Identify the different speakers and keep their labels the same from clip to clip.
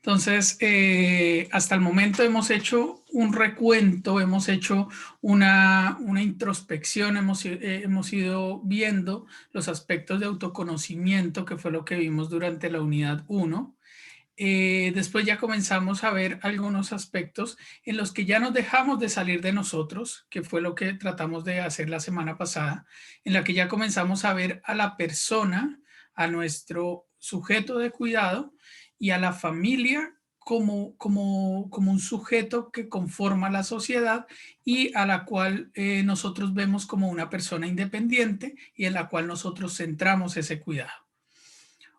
Speaker 1: Entonces, hasta el momento hemos hecho un recuento, hemos hecho una introspección, hemos ido viendo los aspectos de autoconocimiento, que fue lo que vimos durante la unidad 1. Después ya comenzamos a ver algunos aspectos en los que ya nos dejamos de salir de nosotros, que fue lo que tratamos de hacer la semana pasada, en la que ya comenzamos a ver a la persona, a nuestro sujeto de cuidado y a la familia como un sujeto que conforma la sociedad y a la cual nosotros vemos como una persona independiente y en la cual nosotros centramos ese cuidado.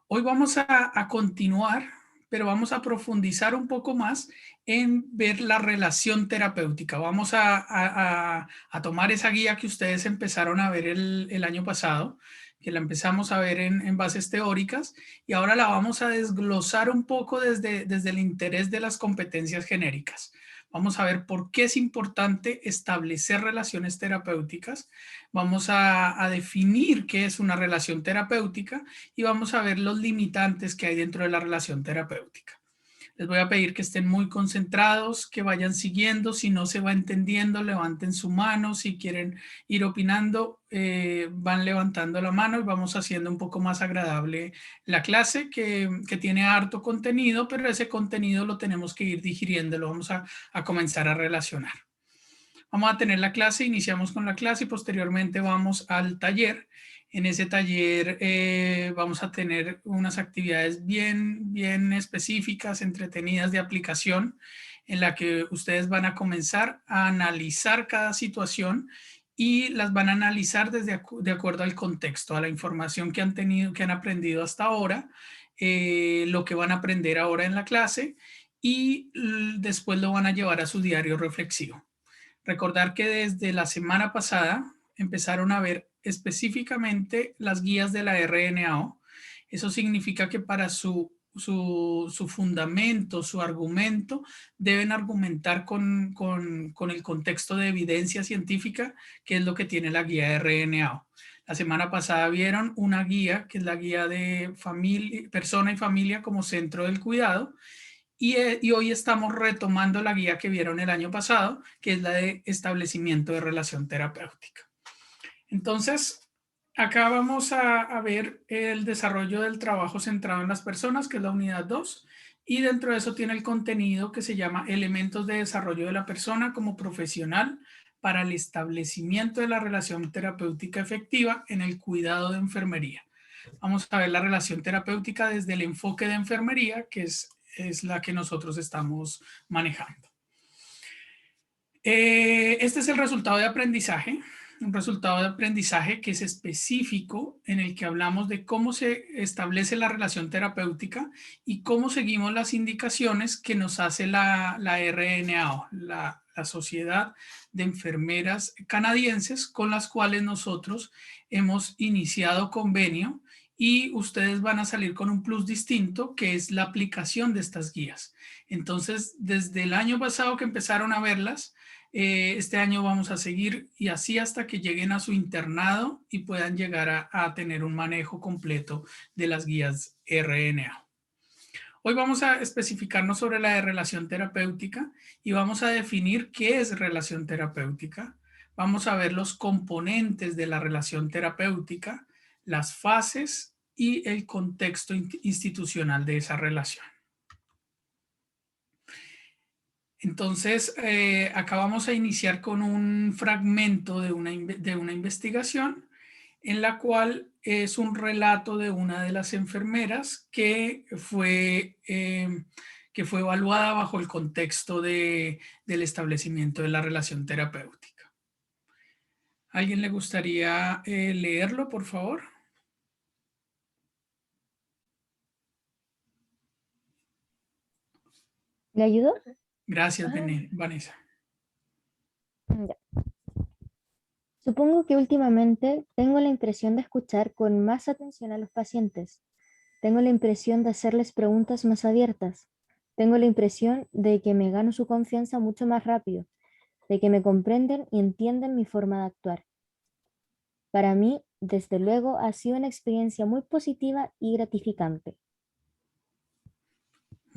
Speaker 1: Hoy vamos a continuar, pero vamos a profundizar un poco más en ver la relación terapéutica. Vamos a tomar esa guía que ustedes empezaron a ver el año pasado, que la empezamos a ver en bases teóricas, y ahora la vamos a desglosar un poco desde el interés de las competencias genéricas. Vamos a ver por qué es importante establecer relaciones terapéuticas. Vamos a definir qué es una relación terapéutica y vamos a ver los limitantes que hay dentro de la relación terapéutica. Les voy a pedir que estén muy concentrados, que vayan siguiendo. Si no se va entendiendo, levanten su mano. Si quieren ir opinando, van levantando la mano y vamos haciendo un poco más agradable la clase, que tiene harto contenido, pero ese contenido lo tenemos que ir digiriendo, lo vamos a comenzar a relacionar. Vamos a tener la clase, iniciamos con la clase y posteriormente vamos al taller. En ese taller vamos a tener unas actividades bien específicas, entretenidas de aplicación, en la que ustedes van a comenzar a analizar cada situación y las van a analizar de acuerdo al contexto, a la información que han tenido, que han aprendido hasta ahora, lo que van a aprender ahora en la clase y después lo van a llevar a su diario reflexivo. Recordar que desde la semana pasada empezaron a ver específicamente las guías de la RNAO. Eso significa que para su fundamento, su argumento, deben argumentar con el contexto de evidencia científica, que es lo que tiene la guía de RNAO. La semana pasada vieron una guía, que es la guía de familia, persona y familia como centro del cuidado, y hoy estamos retomando la guía que vieron el año pasado, que es la de establecimiento de relación terapéutica. Entonces, acá vamos a ver el desarrollo del trabajo centrado en las personas, que es la unidad 2, y dentro de eso tiene el contenido que se llama elementos de desarrollo de la persona como profesional para el establecimiento de la relación terapéutica efectiva en el cuidado de enfermería. Vamos a ver la relación terapéutica desde el enfoque de enfermería, que es la que nosotros estamos manejando. Este es el resultado de aprendizaje, un resultado de aprendizaje que es específico, en el que hablamos de cómo se establece la relación terapéutica y cómo seguimos las indicaciones que nos hace la RNAO, la Sociedad de Enfermeras Canadienses, con las cuales nosotros hemos iniciado convenio, y ustedes van a salir con un plus distinto, que es la aplicación de estas guías. Entonces, desde el año pasado que empezaron a verlas, este año vamos a seguir y así hasta que lleguen a su internado y puedan llegar a tener un manejo completo de las guías RNA. Hoy vamos a especificarnos sobre la relación terapéutica y vamos a definir qué es relación terapéutica. Vamos a ver los componentes de la relación terapéutica, las fases y el contexto institucional de esa relación. Entonces, acá vamos a iniciar con un fragmento de una investigación en la cual es un relato de una de las enfermeras que fue evaluada bajo el contexto del establecimiento de la relación terapéutica. ¿Alguien le gustaría leerlo, por favor?
Speaker 2: ¿Le ayudo?
Speaker 1: Gracias, Vanessa.
Speaker 2: Ya. Supongo que últimamente tengo la impresión de escuchar con más atención a los pacientes. Tengo la impresión de hacerles preguntas más abiertas. Tengo la impresión de que me gano su confianza mucho más rápido, de que me comprenden y entienden mi forma de actuar. Para mí, desde luego, ha sido una experiencia muy positiva y gratificante.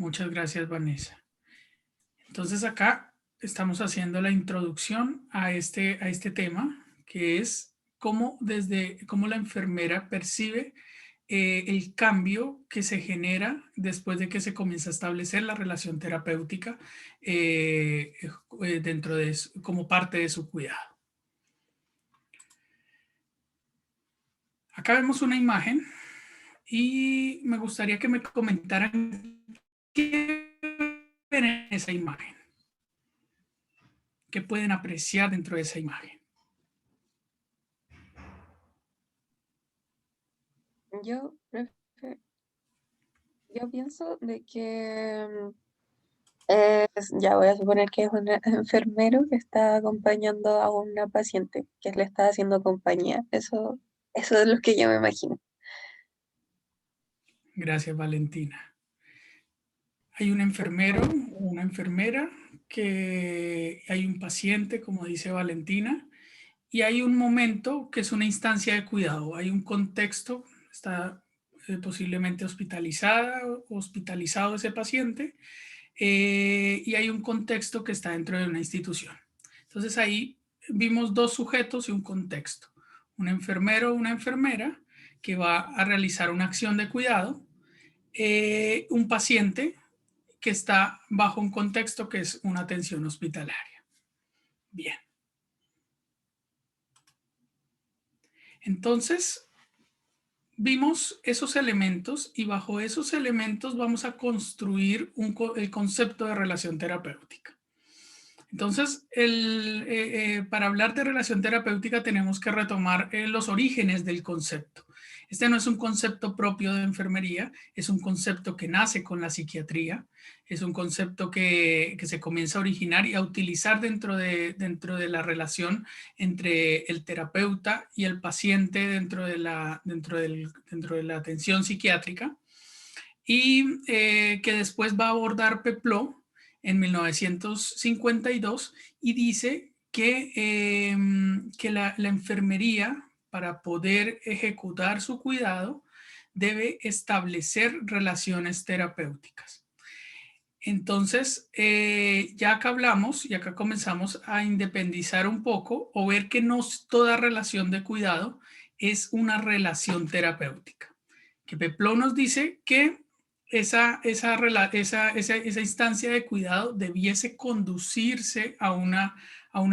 Speaker 1: Muchas gracias, Vanessa. Entonces acá estamos haciendo la introducción a este tema, que es cómo la enfermera percibe el cambio que se genera después de que se comienza a establecer la relación terapéutica como parte de su cuidado. Acá vemos una imagen y me gustaría que me comentaran qué ven en esa imagen, qué pueden apreciar dentro de esa imagen.
Speaker 3: Yo pienso de que ya voy a suponer que es un enfermero que está acompañando a una paciente que le está haciendo compañía. Eso es lo que yo me imagino.
Speaker 1: Gracias, Valentina. Hay un enfermero o una enfermera, que hay un paciente, como dice Valentina, y hay un momento que es una instancia de cuidado. Hay un contexto, está posiblemente hospitalizado ese paciente, y hay un contexto que está dentro de una institución. Entonces ahí vimos dos sujetos y un contexto. Un enfermero o una enfermera que va a realizar una acción de cuidado, un paciente que está bajo un contexto que es una atención hospitalaria. Bien. Entonces, vimos esos elementos y bajo esos elementos vamos a construir el concepto de relación terapéutica. Entonces, para hablar de relación terapéutica tenemos que retomar los orígenes del concepto. Este no es un concepto propio de enfermería, es un concepto que nace con la psiquiatría, es un concepto que se comienza a originar y a utilizar dentro de la relación entre el terapeuta y el paciente dentro de la atención psiquiátrica, y que después va a abordar Peplot en 1952 y dice que la enfermería, para poder ejecutar su cuidado, debe establecer relaciones terapéuticas. Entonces, ya acá hablamos y acá comenzamos a independizar un poco o ver que no toda relación de cuidado es una relación terapéutica. Que Peplot nos dice que esa instancia de cuidado debiese conducirse a una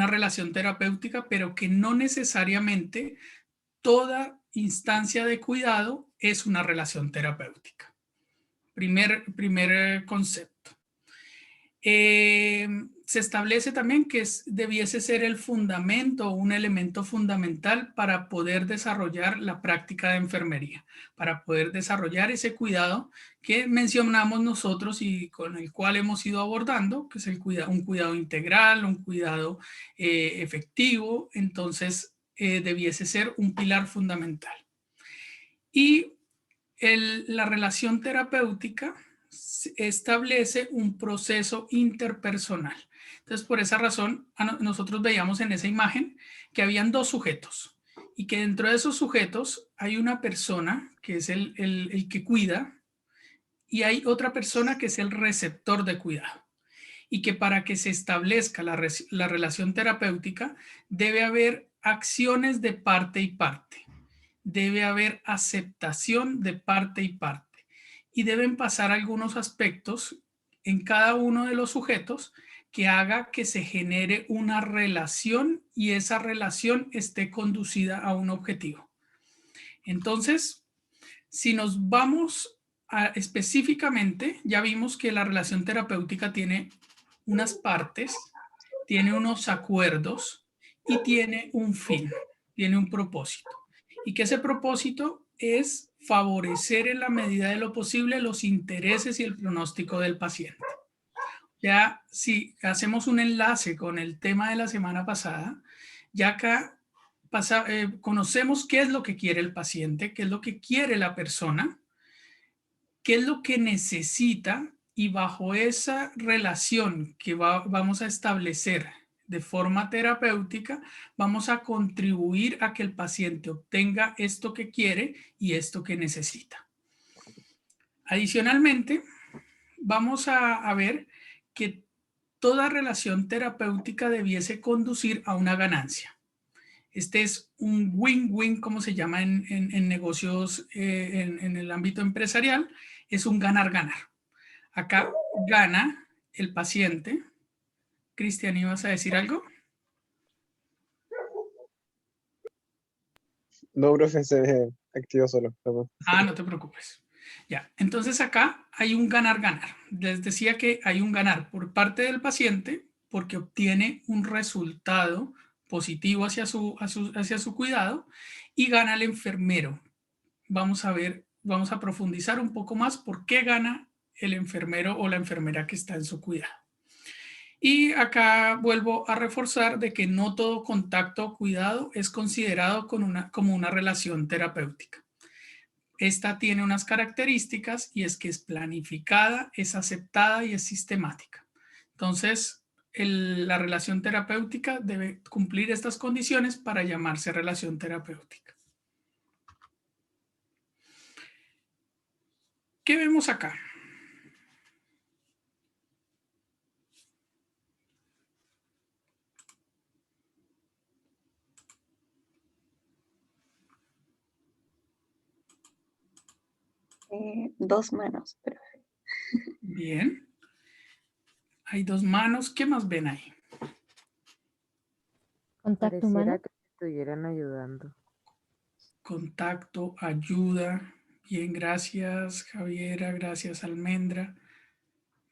Speaker 1: relación terapéutica, pero que no necesariamente toda instancia de cuidado es una relación terapéutica. Primer concepto. Se establece también que debiese ser el fundamento o un elemento fundamental para poder desarrollar la práctica de enfermería, para poder desarrollar ese cuidado que mencionamos nosotros y con el cual hemos ido abordando, que es un cuidado integral, un cuidado efectivo. Entonces debiese ser un pilar fundamental. Y la relación terapéutica establece un proceso interpersonal. Entonces, por esa razón, nosotros veíamos en esa imagen que habían dos sujetos y que dentro de esos sujetos hay una persona que es el que cuida y hay otra persona que es el receptor de cuidado. Y que para que se establezca la relación terapéutica debe haber acciones de parte y parte. Debe haber aceptación de parte y parte. Y deben pasar algunos aspectos en cada uno de los sujetos que haga que se genere una relación y esa relación esté conducida a un objetivo. Entonces, si nos vamos específicamente, ya vimos que la relación terapéutica tiene unas partes, tiene unos acuerdos y tiene un fin, tiene un propósito. Y que ese propósito es favorecer en la medida de lo posible los intereses y el pronóstico del paciente. Ya si hacemos un enlace con el tema de la semana pasada, ya acá conocemos qué es lo que quiere el paciente, qué es lo que quiere la persona, qué es lo que necesita, y bajo esa relación que vamos a establecer de forma terapéutica, vamos a contribuir a que el paciente obtenga esto que quiere y esto que necesita. Adicionalmente, vamos a ver que toda relación terapéutica debiese conducir a una ganancia. Este es un win-win, como se llama en negocios, en el ámbito empresarial, es un ganar-ganar. Acá gana el paciente. Cristian, ¿ibas a decir algo?
Speaker 4: No, profe, se activó solo. Perdón.
Speaker 1: Ah, no te preocupes. Ya, entonces acá hay un ganar-ganar. Les decía que hay un ganar por parte del paciente porque obtiene un resultado positivo hacia su cuidado, y gana el enfermero. Vamos a ver, vamos a profundizar un poco más por qué gana el enfermero o la enfermera que está en su cuidado. Y acá vuelvo a reforzar de que no todo contacto o cuidado es considerado como una relación terapéutica. Esta tiene unas características, y es que es planificada, es aceptada y es sistemática. Entonces, la relación terapéutica debe cumplir estas condiciones para llamarse relación terapéutica. ¿Qué vemos acá?
Speaker 3: Dos manos, profe.
Speaker 1: Bien. Hay dos manos. ¿Qué más ven ahí?
Speaker 2: Contacto humano.
Speaker 5: Pareciera que me estuvieran ayudando.
Speaker 1: Contacto, ayuda. Bien, gracias Javiera, gracias Almendra,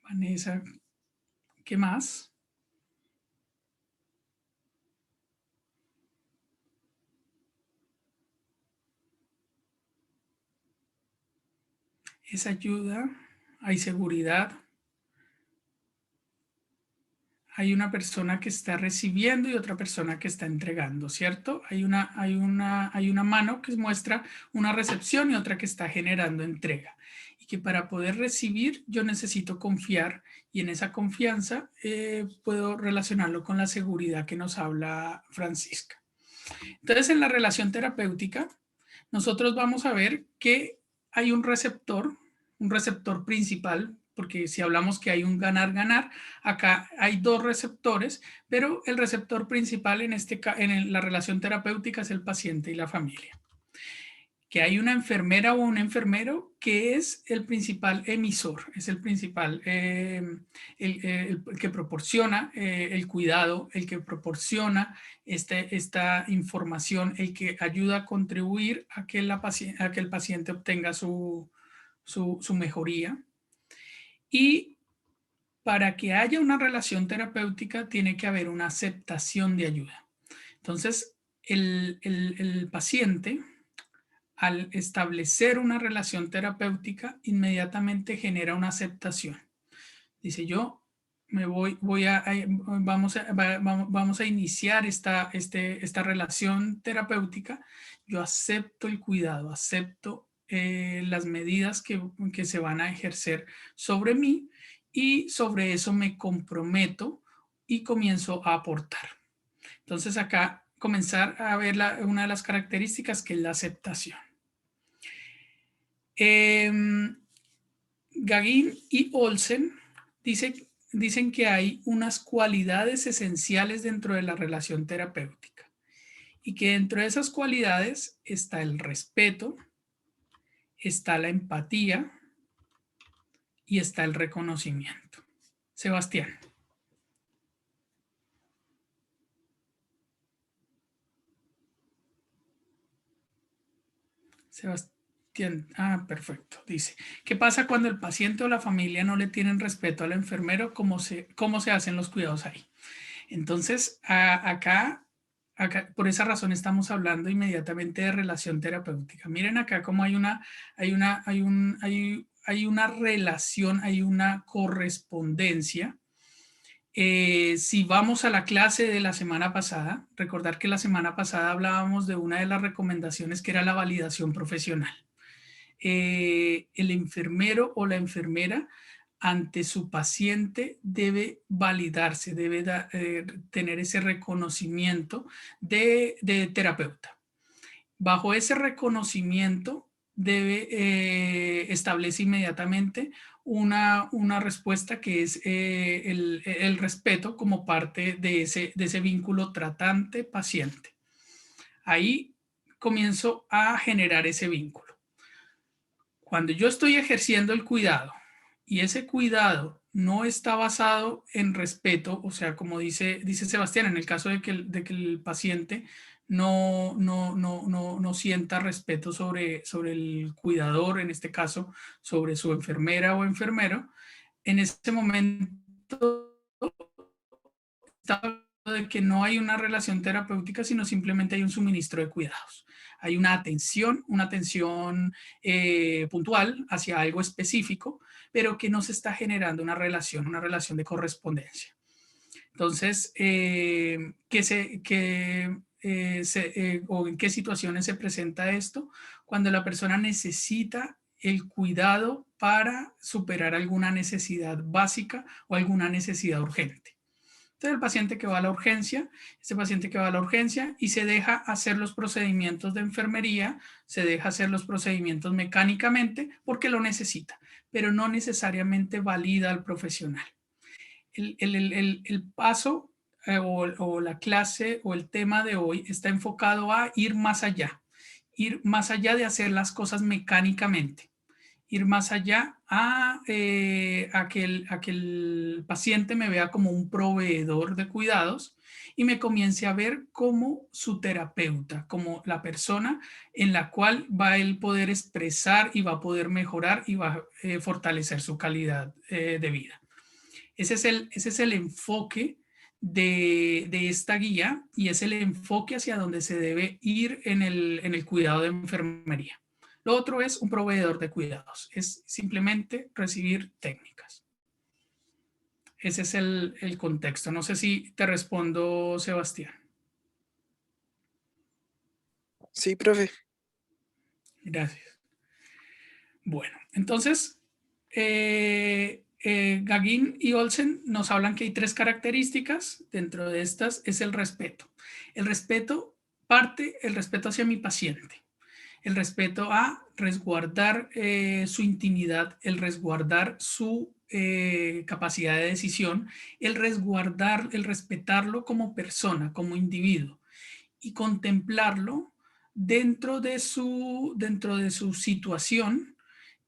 Speaker 1: Vanessa. ¿Qué más? Es ayuda, hay seguridad. Hay una persona que está recibiendo y otra persona que está entregando, ¿cierto? Hay una mano que muestra una recepción y otra que está generando entrega. Y que para poder recibir yo necesito confiar, y en esa confianza puedo relacionarlo con la seguridad que nos habla Francisca. Entonces, en la relación terapéutica, nosotros vamos a ver que hay un receptor principal, porque si hablamos que hay un ganar-ganar, acá hay dos receptores, pero el receptor principal en la relación terapéutica es el paciente y la familia. Que hay una enfermera o un enfermero que es el principal emisor, es el principal, el que proporciona el cuidado, el que proporciona esta información, el que ayuda a contribuir a que el paciente obtenga su mejoría. Y para que haya una relación terapéutica tiene que haber una aceptación de ayuda. Entonces, el paciente, al establecer una relación terapéutica, inmediatamente genera una aceptación. Dice, yo me vamos a iniciar esta relación terapéutica. Yo acepto el cuidado, acepto las medidas que se van a ejercer sobre mí, y sobre eso me comprometo y comienzo a aportar. Entonces acá comenzar a ver una de las características, que es la aceptación. Gagin y Olsen dicen que hay unas cualidades esenciales dentro de la relación terapéutica, y que dentro de esas cualidades está el respeto, está la empatía y está el reconocimiento. Sebastián. Perfecto. Dice, ¿qué pasa cuando el paciente o la familia no le tienen respeto al enfermero? ¿Cómo se hacen los cuidados ahí? Entonces, acá, por esa razón estamos hablando inmediatamente de relación terapéutica. Miren acá cómo hay una relación, hay una correspondencia. Si vamos a la clase de la semana pasada, recordar que la semana pasada hablábamos de una de las recomendaciones, que era la validación profesional. El enfermero o la enfermera ante su paciente debe validarse, debe tener ese reconocimiento de terapeuta. Bajo ese reconocimiento establece inmediatamente una respuesta que es el respeto como parte de ese vínculo tratante-paciente. Ahí comienzo a generar ese vínculo. Cuando yo estoy ejerciendo el cuidado y ese cuidado no está basado en respeto, o sea, como dice Sebastián, en el caso de que el paciente no sienta respeto sobre el cuidador, en este caso, sobre su enfermera o enfermero, en ese momento está hablando de que no hay una relación terapéutica, sino simplemente hay un suministro de cuidados. Hay una atención puntual hacia algo específico, pero que no se está generando una relación de correspondencia. Entonces, o en qué situaciones se presenta esto? Cuando la persona necesita el cuidado para superar alguna necesidad básica o alguna necesidad urgente. Entonces, el paciente que va a la urgencia, y se deja hacer los procedimientos de enfermería, se deja hacer los procedimientos mecánicamente porque lo necesita, pero no necesariamente valida al profesional. El paso o la clase o el tema de hoy está enfocado a ir más allá de hacer las cosas mecánicamente, ir más allá a que el paciente me vea como un proveedor de cuidados y me comience a ver como su terapeuta, como la persona en la cual va a él poder expresar y va a poder mejorar y va a fortalecer su calidad de vida. Ese es el enfoque de esta guía y es el enfoque hacia donde se debe ir en el cuidado de enfermería. Lo otro es un proveedor de cuidados, es simplemente recibir técnicas. Ese es el contexto. No sé si te respondo, Sebastián.
Speaker 6: Sí, profe.
Speaker 1: Gracias. Bueno, entonces, Gagin y Olsen nos hablan que hay 3 características. Dentro de estas es el respeto. El respeto hacia mi paciente. El respeto a resguardar su intimidad, el resguardar su capacidad de decisión, el respetarlo como persona, como individuo y contemplarlo dentro de su situación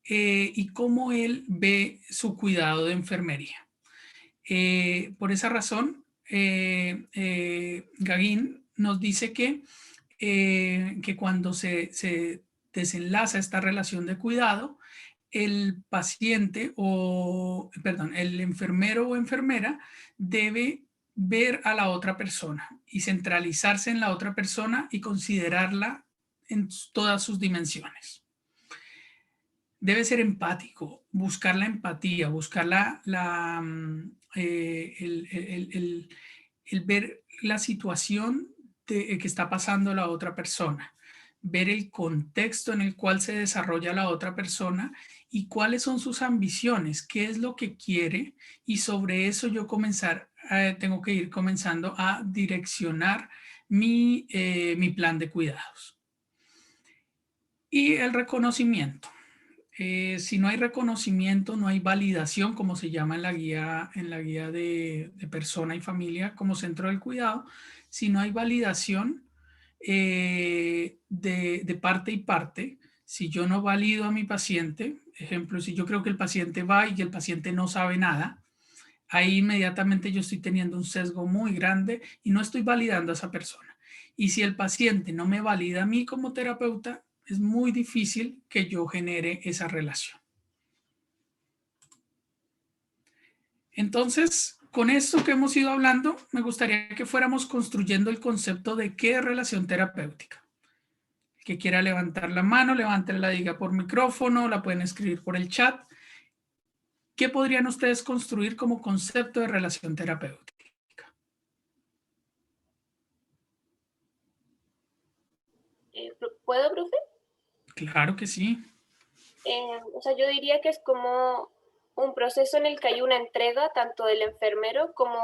Speaker 1: y cómo él ve su cuidado de enfermería. Por esa razón, Gagin nos dice que cuando se desenlaza esta relación de cuidado, el paciente el enfermero o enfermera debe ver a la otra persona y centralizarse en la otra persona y considerarla en todas sus dimensiones. Debe ser empático, buscar la empatía, buscar el ver la situación que está pasando la otra persona, ver el contexto en el cual se desarrolla la otra persona y cuáles son sus ambiciones, qué es lo que quiere, y sobre eso yo tengo que ir comenzando a direccionar mi plan de cuidados. Y el reconocimiento. Si no hay reconocimiento, no hay validación, como se llama en la guía de persona y familia como centro del cuidado. Si no hay validación de parte y parte, si yo no valido a mi paciente, ejemplo, si yo creo que el paciente va y el paciente no sabe nada, ahí inmediatamente yo estoy teniendo un sesgo muy grande y no estoy validando a esa persona. Y si el paciente no me valida a mí como terapeuta, es muy difícil que yo genere esa relación. Entonces, con esto que hemos ido hablando, me gustaría que fuéramos construyendo el concepto de qué es relación terapéutica. El que quiera levantar la mano, levántela, diga por micrófono, la pueden escribir por el chat. ¿Qué podrían ustedes construir como concepto de relación terapéutica?
Speaker 7: ¿Puedo, profe?
Speaker 1: Claro que sí.
Speaker 7: O sea, yo diría que es como un proceso en el que hay una entrega tanto del enfermero como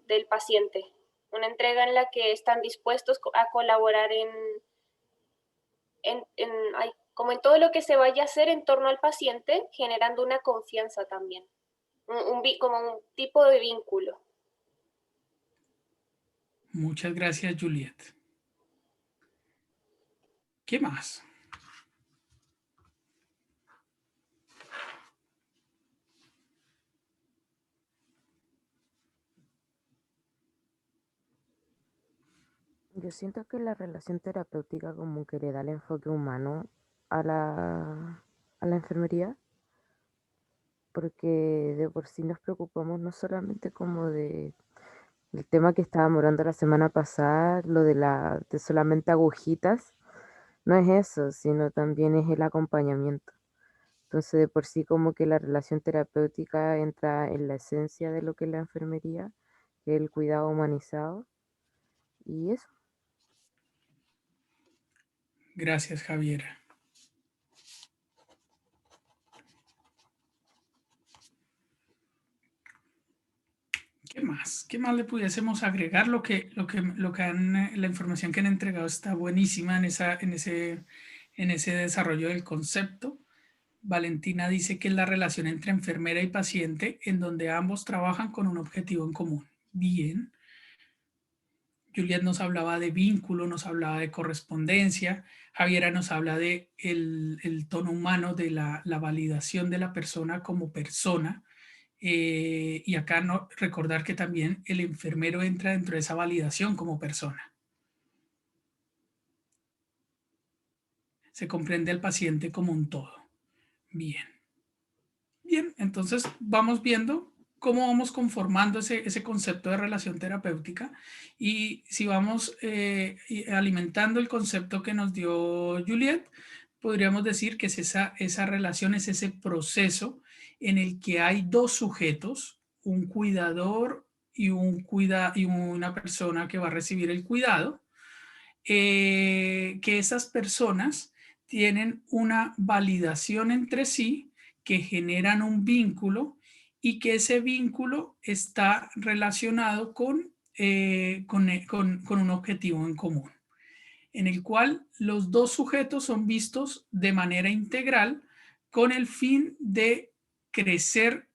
Speaker 7: del paciente. Una entrega en la que están dispuestos a colaborar como en todo lo que se vaya a hacer en torno al paciente, generando una confianza también, como un tipo de vínculo.
Speaker 1: Muchas gracias, Juliet. ¿Qué más?
Speaker 5: Yo siento que la relación terapéutica como que le da el enfoque humano a la enfermería, porque de por sí nos preocupamos no solamente como de el tema que estábamos hablando la semana pasada, lo de solamente agujitas, no es eso, sino también es el acompañamiento. Entonces de por sí como que la relación terapéutica entra en la esencia de lo que es la enfermería, que es el cuidado humanizado, y eso.
Speaker 1: Gracias, Javiera. ¿Qué más? ¿Qué más le pudiésemos agregar? La información que han entregado está buenísima en ese desarrollo del concepto. Valentina dice que es la relación entre enfermera y paciente en donde ambos trabajan con un objetivo en común. Bien. Juliet nos hablaba de vínculo, nos hablaba de correspondencia. Javiera nos habla de el tono humano, de la validación de la persona como persona. Y acá recordar que también el enfermero entra dentro de esa validación como persona. Se comprende al paciente como un todo. Bien. Bien, entonces vamos viendo cómo vamos conformando ese concepto de relación terapéutica y si vamos alimentando el concepto que nos dio Juliet, podríamos decir que es esa relación, es ese proceso en el que hay dos sujetos, un cuidador y una persona que va a recibir el cuidado, que esas personas tienen una validación entre sí, que generan un vínculo y que ese vínculo está relacionado con un objetivo en común, en el cual los dos sujetos son vistos de manera integral con el fin de crecer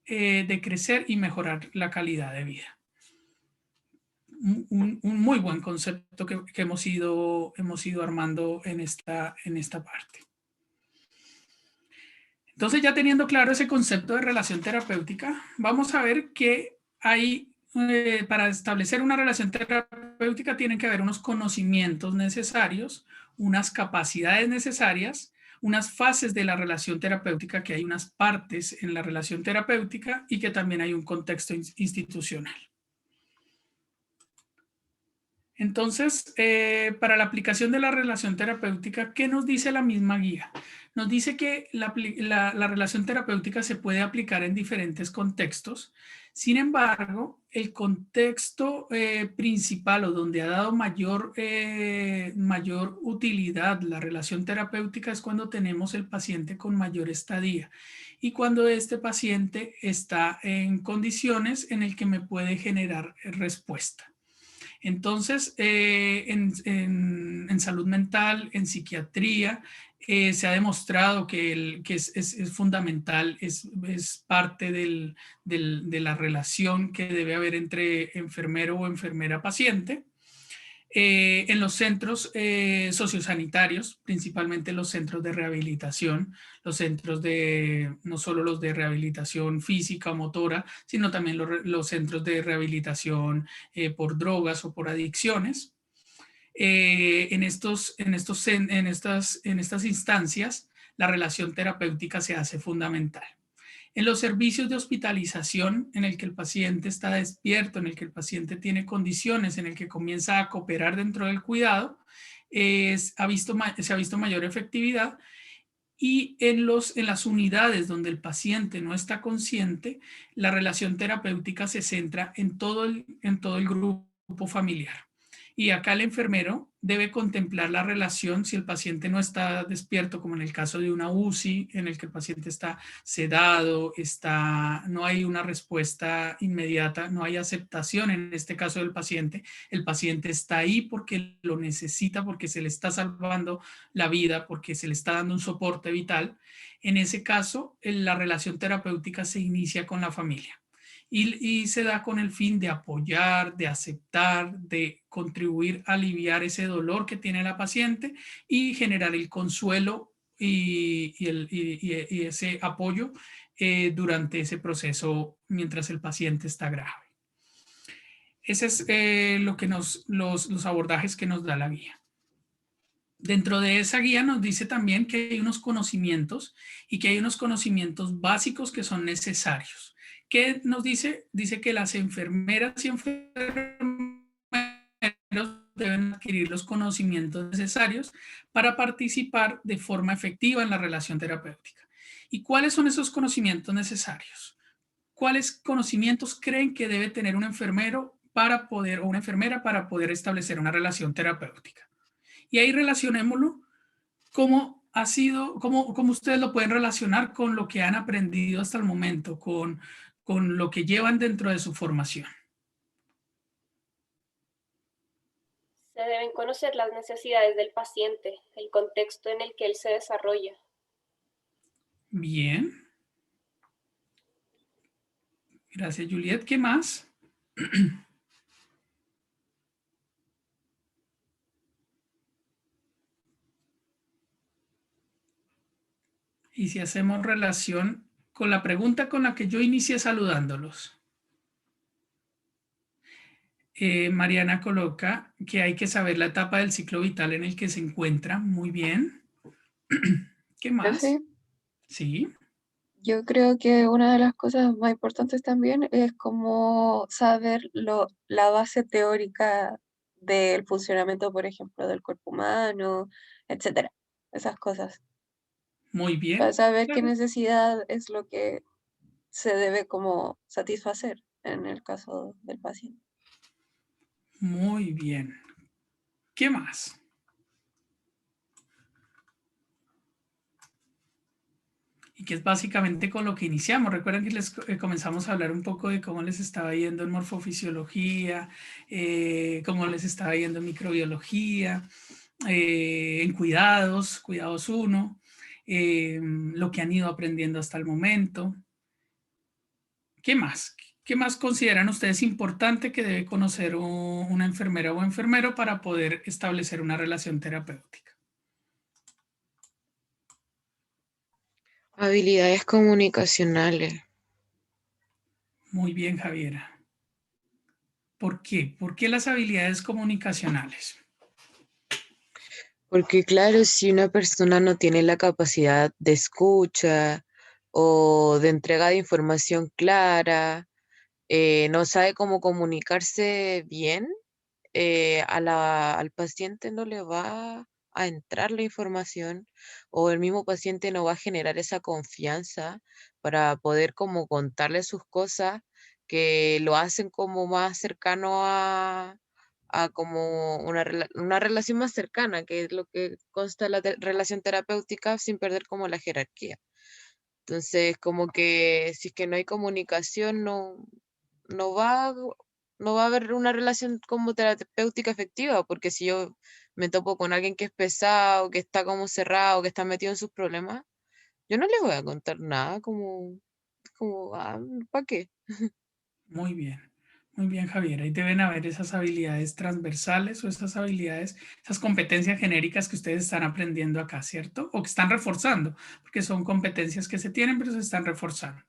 Speaker 1: y mejorar la calidad de vida. Un muy buen concepto que hemos ido armando en esta parte. Entonces, ya teniendo claro ese concepto de relación terapéutica, vamos a ver que hay, para establecer una relación terapéutica tienen que haber unos conocimientos necesarios, unas capacidades necesarias, unas fases de la relación terapéutica, que hay unas partes en la relación terapéutica y que también hay un contexto institucional. Entonces, para la aplicación de la relación terapéutica, ¿qué nos dice la misma guía? Nos dice que la relación terapéutica se puede aplicar en diferentes contextos. Sin embargo, el contexto principal o donde ha dado mayor utilidad la relación terapéutica es cuando tenemos el paciente con mayor estadía y cuando este paciente está en condiciones en el que me puede generar respuesta. Entonces, en salud mental, en psiquiatría, se ha demostrado que es fundamental, es parte de la relación que debe haber entre enfermero o enfermera paciente. En los centros sociosanitarios, principalmente los centros de rehabilitación, los centros no solo los de rehabilitación física o motora, sino también los centros de rehabilitación por drogas o por adicciones. En estas instancias, la relación terapéutica se hace fundamental. En los servicios de hospitalización, en el que el paciente está despierto, en el que el paciente tiene condiciones, en el que comienza a cooperar dentro del cuidado, se ha visto mayor efectividad. Y en las unidades donde el paciente no está consciente, la relación terapéutica se centra en todo el grupo familiar. Y acá el enfermero debe contemplar la relación si el paciente no está despierto, como en el caso de una UCI, en el que el paciente está sedado, no hay una respuesta inmediata, no hay aceptación en este caso del paciente. El paciente está ahí porque lo necesita, porque se le está salvando la vida, porque se le está dando un soporte vital. En ese caso, la relación terapéutica se inicia con la familia. Y se da con el fin de apoyar, de aceptar, de contribuir a aliviar ese dolor que tiene la paciente y generar el consuelo y ese apoyo durante ese proceso mientras el paciente está grave. Ese es lo que los abordajes que nos da la guía. Dentro de esa guía nos dice también que hay unos conocimientos y que hay unos conocimientos básicos que son necesarios. ¿Qué nos dice? Dice que las enfermeras y enfermeros deben adquirir los conocimientos necesarios para participar de forma efectiva en la relación terapéutica. ¿Y cuáles son esos conocimientos necesarios? ¿Cuáles conocimientos creen que debe tener un enfermero para poder, o una enfermera para poder establecer una relación terapéutica? Y ahí relacionémoslo cómo ha sido, cómo ustedes lo pueden relacionar con lo que han aprendido hasta el momento, con lo que llevan dentro de su formación.
Speaker 7: Se deben conocer las necesidades del paciente, el contexto en el que él se desarrolla.
Speaker 1: Bien. Gracias, Juliet. ¿Qué más? Y si hacemos relación con la pregunta con la que yo inicié saludándolos. Mariana coloca que hay que saber la etapa del ciclo vital en el que se encuentra. Muy bien. ¿Qué más?
Speaker 3: Profe,
Speaker 1: Sí.
Speaker 3: yo creo que una de las cosas más importantes también es como saber la base teórica del funcionamiento, por ejemplo, del cuerpo humano, etcétera. Esas cosas.
Speaker 1: Muy
Speaker 3: Para
Speaker 1: bien.
Speaker 3: saber qué necesidad es lo que se debe como satisfacer en el caso del paciente.
Speaker 1: Muy bien. ¿Qué más? Y que es básicamente con lo que iniciamos. Recuerden que les comenzamos a hablar un poco de cómo les estaba yendo en morfofisiología, cómo les estaba yendo en microbiología, en cuidados 1, lo que han ido aprendiendo hasta el momento. ¿Qué más? ¿Qué más consideran ustedes importante que debe conocer una enfermera o enfermero para poder establecer una relación terapéutica?
Speaker 6: Habilidades comunicacionales.
Speaker 1: Muy bien, Javiera. ¿Por qué? ¿Por qué las habilidades comunicacionales?
Speaker 6: Porque claro, si una persona no tiene la capacidad de escucha o de entrega de información clara, no sabe cómo comunicarse bien, al paciente no le va a entrar la información o el mismo paciente no va a generar esa confianza para poder como contarle sus cosas que lo hacen como más cercano a como una relación más cercana, que es lo que consta la relación terapéutica sin perder como la jerarquía. Entonces, como que si es que no hay comunicación, no va, no va a haber una relación como terapéutica efectiva, porque si yo me topo con alguien que es pesado, que está como cerrado, que está metido en sus problemas, yo no le voy a contar nada, ¿para qué?
Speaker 1: Muy bien, Javier. Ahí deben haber esas habilidades transversales o esas habilidades, esas competencias genéricas que ustedes están aprendiendo acá, ¿cierto? O que están reforzando, porque son competencias que se tienen, pero se están reforzando.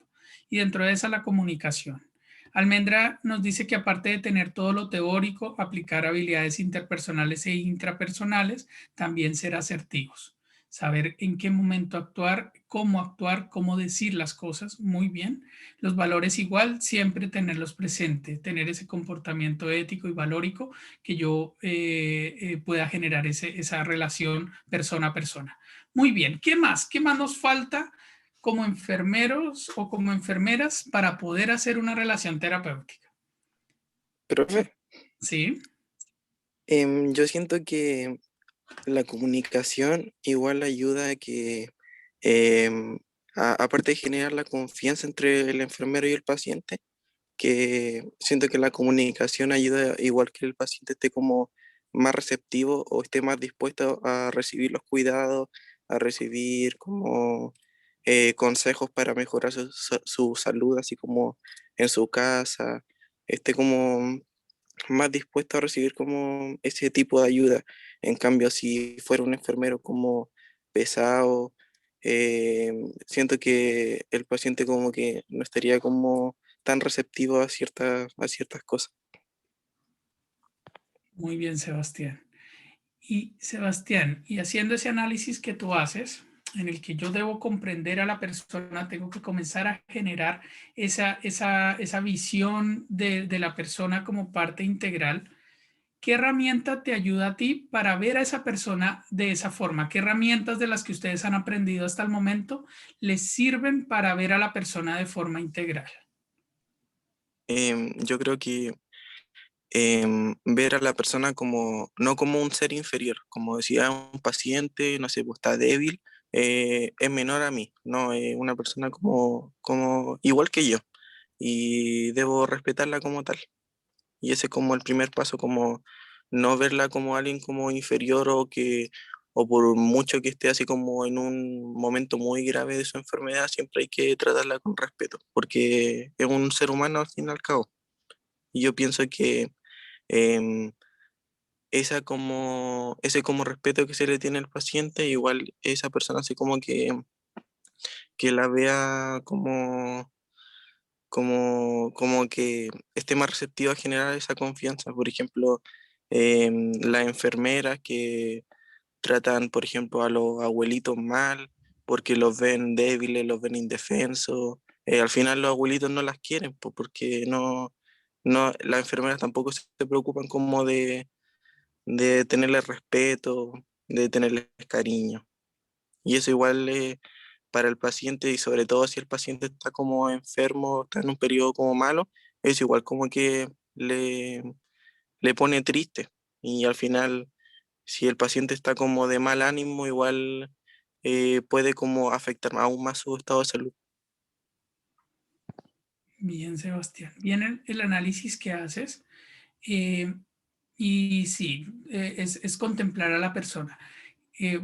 Speaker 1: Y dentro de esa la comunicación. Almendra nos dice que aparte de tener todo lo teórico, aplicar habilidades interpersonales e intrapersonales, también ser asertivos. Saber en qué momento actuar, cómo decir las cosas, muy bien. Los valores igual, siempre tenerlos presentes, tener ese comportamiento ético y valórico que yo pueda generar esa relación persona a persona. Muy bien, ¿qué más? ¿Qué más nos falta como enfermeros o como enfermeras para poder hacer una relación terapéutica?
Speaker 6: Profe,
Speaker 1: Sí.
Speaker 8: Yo siento que la comunicación igual ayuda a que, em, aparte de generar la confianza entre el enfermero y el paciente, que siento que la comunicación ayuda igual que el paciente esté como más receptivo o esté más dispuesto a recibir los cuidados, a recibir como consejos para mejorar su salud, así como en su casa, esté como más dispuesto a recibir como ese tipo de ayuda. En cambio, si fuera un enfermero como pesado, siento que el paciente como que no estaría como tan receptivo a ciertas cosas.
Speaker 1: Muy bien, Sebastián. Y Sebastián, y haciendo ese análisis que tú haces, en el que yo debo comprender a la persona, tengo que comenzar a generar esa visión de la persona como parte integral. ¿Qué herramienta te ayuda a ti para ver a esa persona de esa forma? ¿Qué herramientas de las que ustedes han aprendido hasta el momento les sirven para ver a la persona de forma integral?
Speaker 8: Yo creo que ver a la persona como, no como un ser inferior, como decía un paciente, no sé, pues está débil, es menor a mí, no, es una persona como igual que yo y debo respetarla como tal. Y ese es como el primer paso, como no verla como alguien como inferior o por mucho que esté así como en un momento muy grave de su enfermedad, siempre hay que tratarla con respeto, porque es un ser humano al fin y al cabo. Y yo pienso que em, ese como respeto que se le tiene al paciente, igual esa persona así como que la vea como que esté más receptiva a generar esa confianza. Por ejemplo, las enfermeras que tratan, por ejemplo, a los abuelitos mal porque los ven débiles, los ven indefensos. Al final los abuelitos no las quieren porque las enfermeras tampoco se preocupan como de tenerles respeto, de tenerles cariño. Y eso igual para el paciente y sobre todo si el paciente está como enfermo, está en un periodo como malo, es igual como que le pone triste. Y al final, si el paciente está como de mal ánimo, igual puede como afectar aún más su estado de salud.
Speaker 1: Bien, Sebastián. Bien el análisis que haces. eh, y sí, es contemplar a la persona.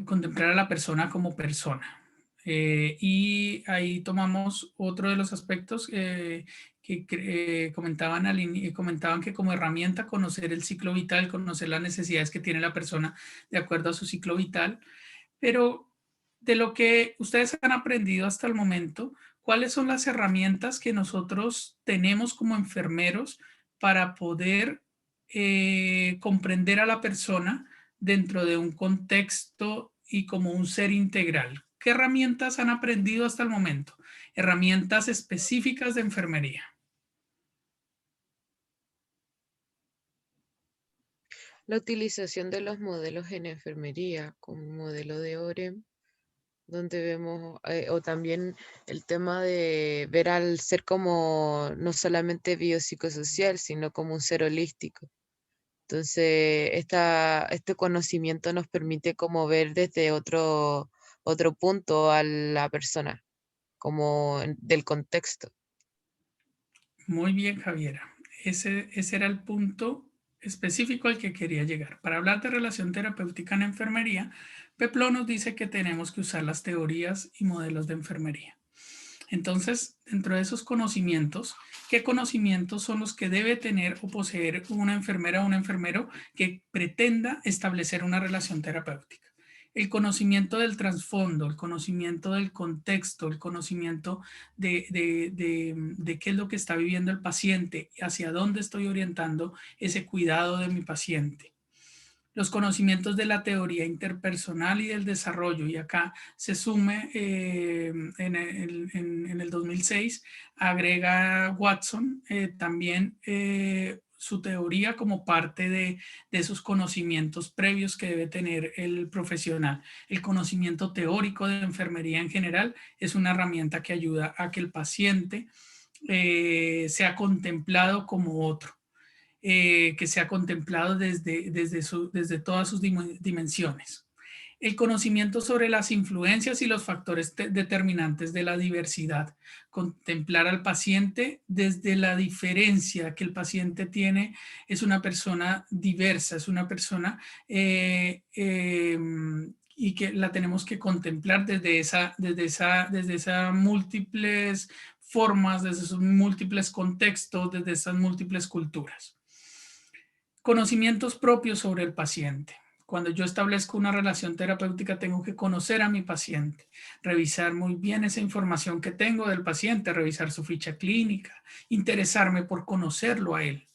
Speaker 1: Contemplar a la persona como persona. Y ahí tomamos otro de los aspectos que comentaban que como herramienta conocer el ciclo vital, conocer las necesidades que tiene la persona de acuerdo a su ciclo vital, pero de lo que ustedes han aprendido hasta el momento, ¿cuáles son las herramientas que nosotros tenemos como enfermeros para poder comprender a la persona dentro de un contexto y como un ser integral? ¿Qué herramientas han aprendido hasta el momento? Herramientas específicas de enfermería.
Speaker 6: La utilización de los modelos en enfermería, como modelo de OREM, donde vemos, o también el tema de ver al ser como no solamente biopsicosocial, sino como un ser holístico. Entonces, este conocimiento nos permite como ver desde otro punto a la persona, como del contexto.
Speaker 1: Muy bien, Javiera. Ese era el punto específico al que quería llegar. Para hablar de relación terapéutica en enfermería, Peplo nos dice que tenemos que usar las teorías y modelos de enfermería. Entonces, dentro de esos conocimientos, ¿qué conocimientos son los que debe tener o poseer una enfermera o un enfermero que pretenda establecer una relación terapéutica? El conocimiento del trasfondo, el conocimiento del contexto, el conocimiento de qué es lo que está viviendo el paciente, hacia dónde estoy orientando ese cuidado de mi paciente. Los conocimientos de la teoría interpersonal y del desarrollo, y acá se sume en el 2006, agrega Watson también su teoría como parte de esos conocimientos previos que debe tener el profesional. El conocimiento teórico de enfermería en general es una herramienta que ayuda a que el paciente sea contemplado como otro. que sea contemplado desde todas sus dimensiones. El conocimiento sobre las influencias y los factores determinantes de la diversidad. Contemplar al paciente desde la diferencia que el paciente tiene. Es una persona diversa, es una persona y que la tenemos que contemplar desde esas múltiples formas, desde esos múltiples contextos, desde esas múltiples culturas. Conocimientos propios sobre el paciente. Cuando yo establezco una relación terapéutica, tengo que conocer a mi paciente, revisar muy bien esa información que tengo del paciente, revisar su ficha clínica, interesarme por conocerlo a él.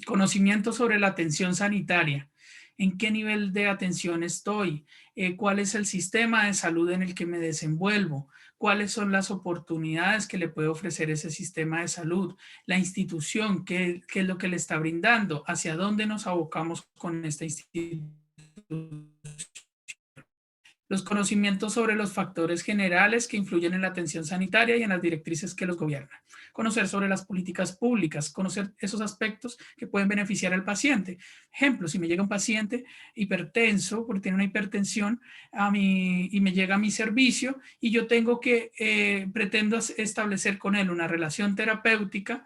Speaker 1: Conocimiento sobre la atención sanitaria. ¿En qué nivel de atención estoy? ¿Cuál es el sistema de salud en el que me desenvuelvo? ¿Cuáles son las oportunidades que le puede ofrecer ese sistema de salud? La institución, ¿qué es lo que le está brindando? ¿Hacia dónde nos abocamos con esta institución? Los conocimientos sobre los factores generales que influyen en la atención sanitaria y en las directrices que los gobiernan. Conocer sobre las políticas públicas, conocer esos aspectos que pueden beneficiar al paciente. Ejemplo, si me llega un paciente hipertenso, porque tiene una hipertensión, y me llega a mi servicio y yo tengo que, pretendo establecer con él una relación terapéutica,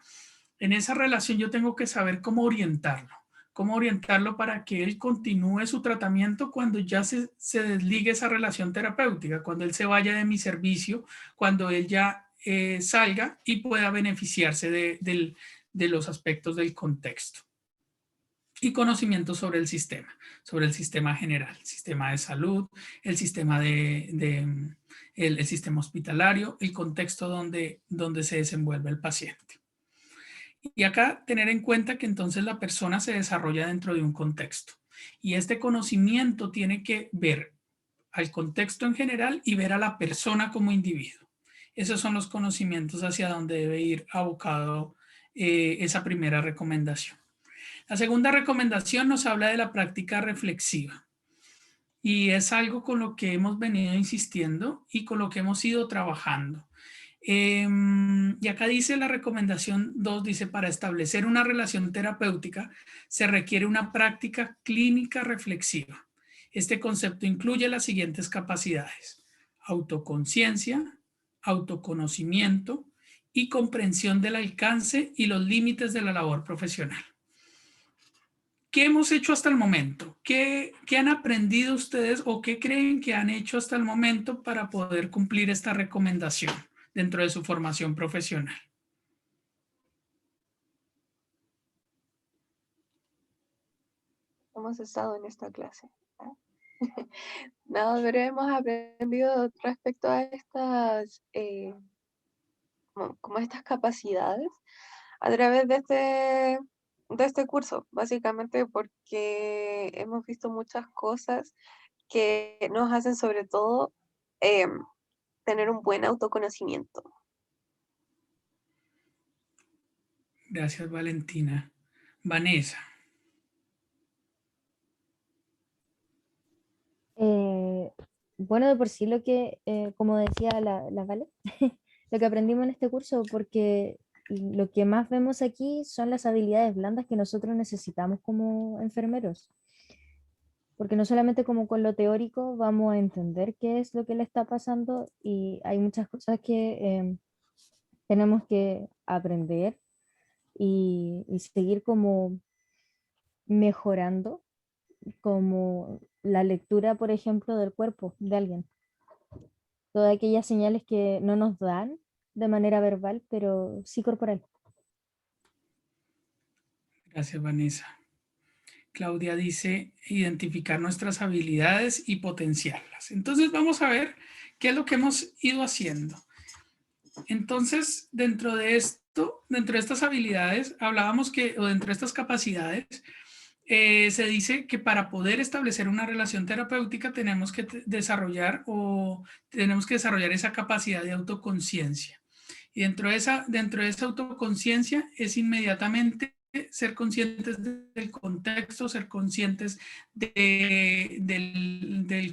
Speaker 1: en esa relación yo tengo que saber cómo orientarlo para que él continúe su tratamiento cuando ya se desligue esa relación terapéutica, cuando él se vaya de mi servicio, cuando él ya salga y pueda beneficiarse de los aspectos del contexto. Y conocimiento sobre el sistema general, el sistema de salud, el sistema, el sistema hospitalario, el contexto donde se desenvuelve el paciente. Y acá tener en cuenta que entonces la persona se desarrolla dentro de un contexto. Y este conocimiento tiene que ver al contexto en general y ver a la persona como individuo. Esos son los conocimientos hacia donde debe ir abocado esa primera recomendación. La segunda recomendación nos habla de la práctica reflexiva. Y es algo con lo que hemos venido insistiendo y con lo que hemos ido trabajando. Y acá dice la recomendación 2, dice, para establecer una relación terapéutica se requiere una práctica clínica reflexiva. Este concepto incluye las siguientes capacidades: autoconciencia, autoconocimiento y comprensión del alcance y los límites de la labor profesional. ¿Qué hemos hecho hasta el momento? ¿Qué han aprendido ustedes o qué creen que han hecho hasta el momento para poder cumplir esta recomendación dentro de su formación profesional?
Speaker 3: Hemos estado en esta clase. No, pero hemos aprendido respecto a estas, como estas capacidades a través de este curso, básicamente porque hemos visto muchas cosas que nos hacen sobre todo tener un buen autoconocimiento.
Speaker 1: Gracias, Valentina. Vanessa.
Speaker 2: Bueno, de por sí lo que, como decía la Vale, lo que aprendimos en este curso, porque lo que más vemos aquí son las habilidades blandas que nosotros necesitamos como enfermeros. Porque no solamente como con lo teórico vamos a entender qué es lo que le está pasando y hay muchas cosas que tenemos que aprender y seguir como mejorando, como la lectura, por ejemplo, del cuerpo de alguien. Todas aquellas señales que no nos dan de manera verbal, pero sí corporal.
Speaker 1: Gracias, Vanessa. Claudia dice, identificar nuestras habilidades y potenciarlas. Entonces vamos a ver qué es lo que hemos ido haciendo. Entonces, dentro de estas habilidades, hablábamos que, o dentro de estas capacidades, se dice que para poder establecer una relación terapéutica tenemos que desarrollar esa capacidad de autoconciencia. Y dentro de esa autoconciencia es inmediatamente ser conscientes del contexto, ser conscientes del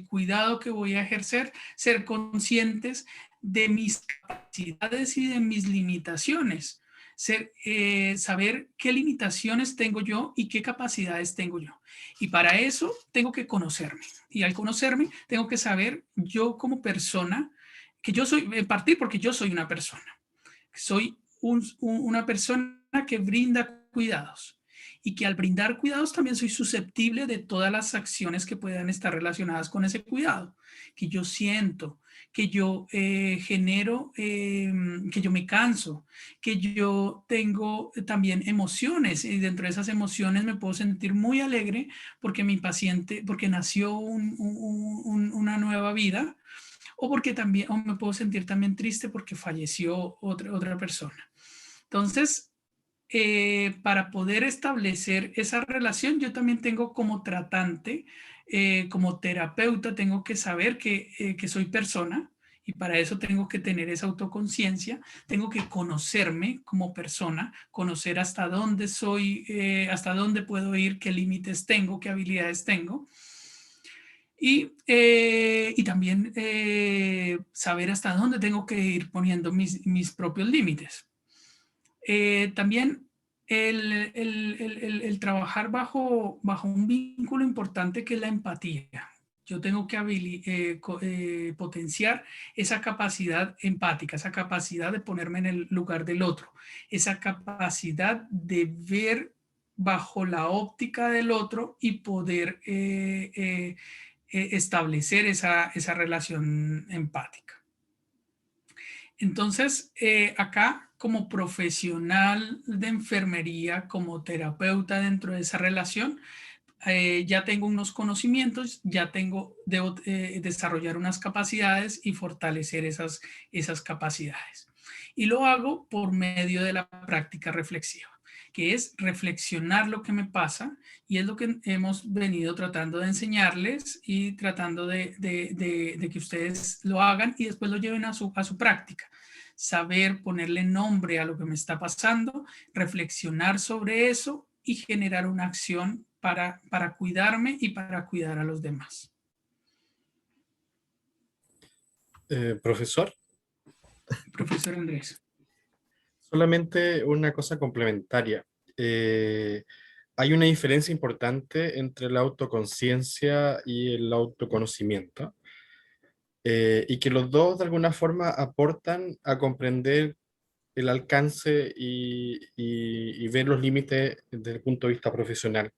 Speaker 1: cuidado que voy a ejercer, ser conscientes de mis capacidades y de mis limitaciones, saber qué limitaciones tengo yo y qué capacidades tengo yo. Y para eso tengo que conocerme. Y al conocerme, tengo que saber yo como persona, que yo soy, partir porque yo soy una persona. Soy una persona que brinda cuidados y que al brindar cuidados también soy susceptible de todas las acciones que puedan estar relacionadas con ese cuidado, que yo siento, que yo genero, que yo me canso, que yo tengo también emociones y dentro de esas emociones me puedo sentir muy alegre porque mi paciente, porque nació una nueva vida, o porque también, o me puedo sentir también triste porque falleció otra persona. Entonces, para poder establecer esa relación, yo también tengo como tratante, como terapeuta, tengo que saber que soy persona y para eso tengo que tener esa autoconciencia, tengo que conocerme como persona, conocer hasta dónde soy, hasta dónde puedo ir, qué límites tengo, qué habilidades tengo. Y también saber hasta dónde tengo que ir poniendo mis propios límites. También el trabajar bajo un vínculo importante que es la empatía. Yo tengo que potenciar esa capacidad empática, esa capacidad de ponerme en el lugar del otro, esa capacidad de ver bajo la óptica del otro y poder establecer esa relación empática. Entonces, acá como profesional de enfermería, como terapeuta dentro de esa relación, ya tengo unos conocimientos, debo desarrollar unas capacidades y fortalecer esas capacidades. Y lo hago por medio de la práctica reflexiva, que es reflexionar lo que me pasa, y es lo que hemos venido tratando de enseñarles y tratando de que ustedes lo hagan y después lo lleven a su práctica. Saber ponerle nombre a lo que me está pasando, reflexionar sobre eso y generar una acción para cuidarme y para cuidar a los demás.
Speaker 9: Profesor,
Speaker 1: Profesor Andrés.
Speaker 9: solamente una cosa complementaria. Hay una diferencia importante entre la autoconciencia y el autoconocimiento, y que los dos de alguna forma aportan a comprender el alcance y ver los límites desde el punto de vista profesional.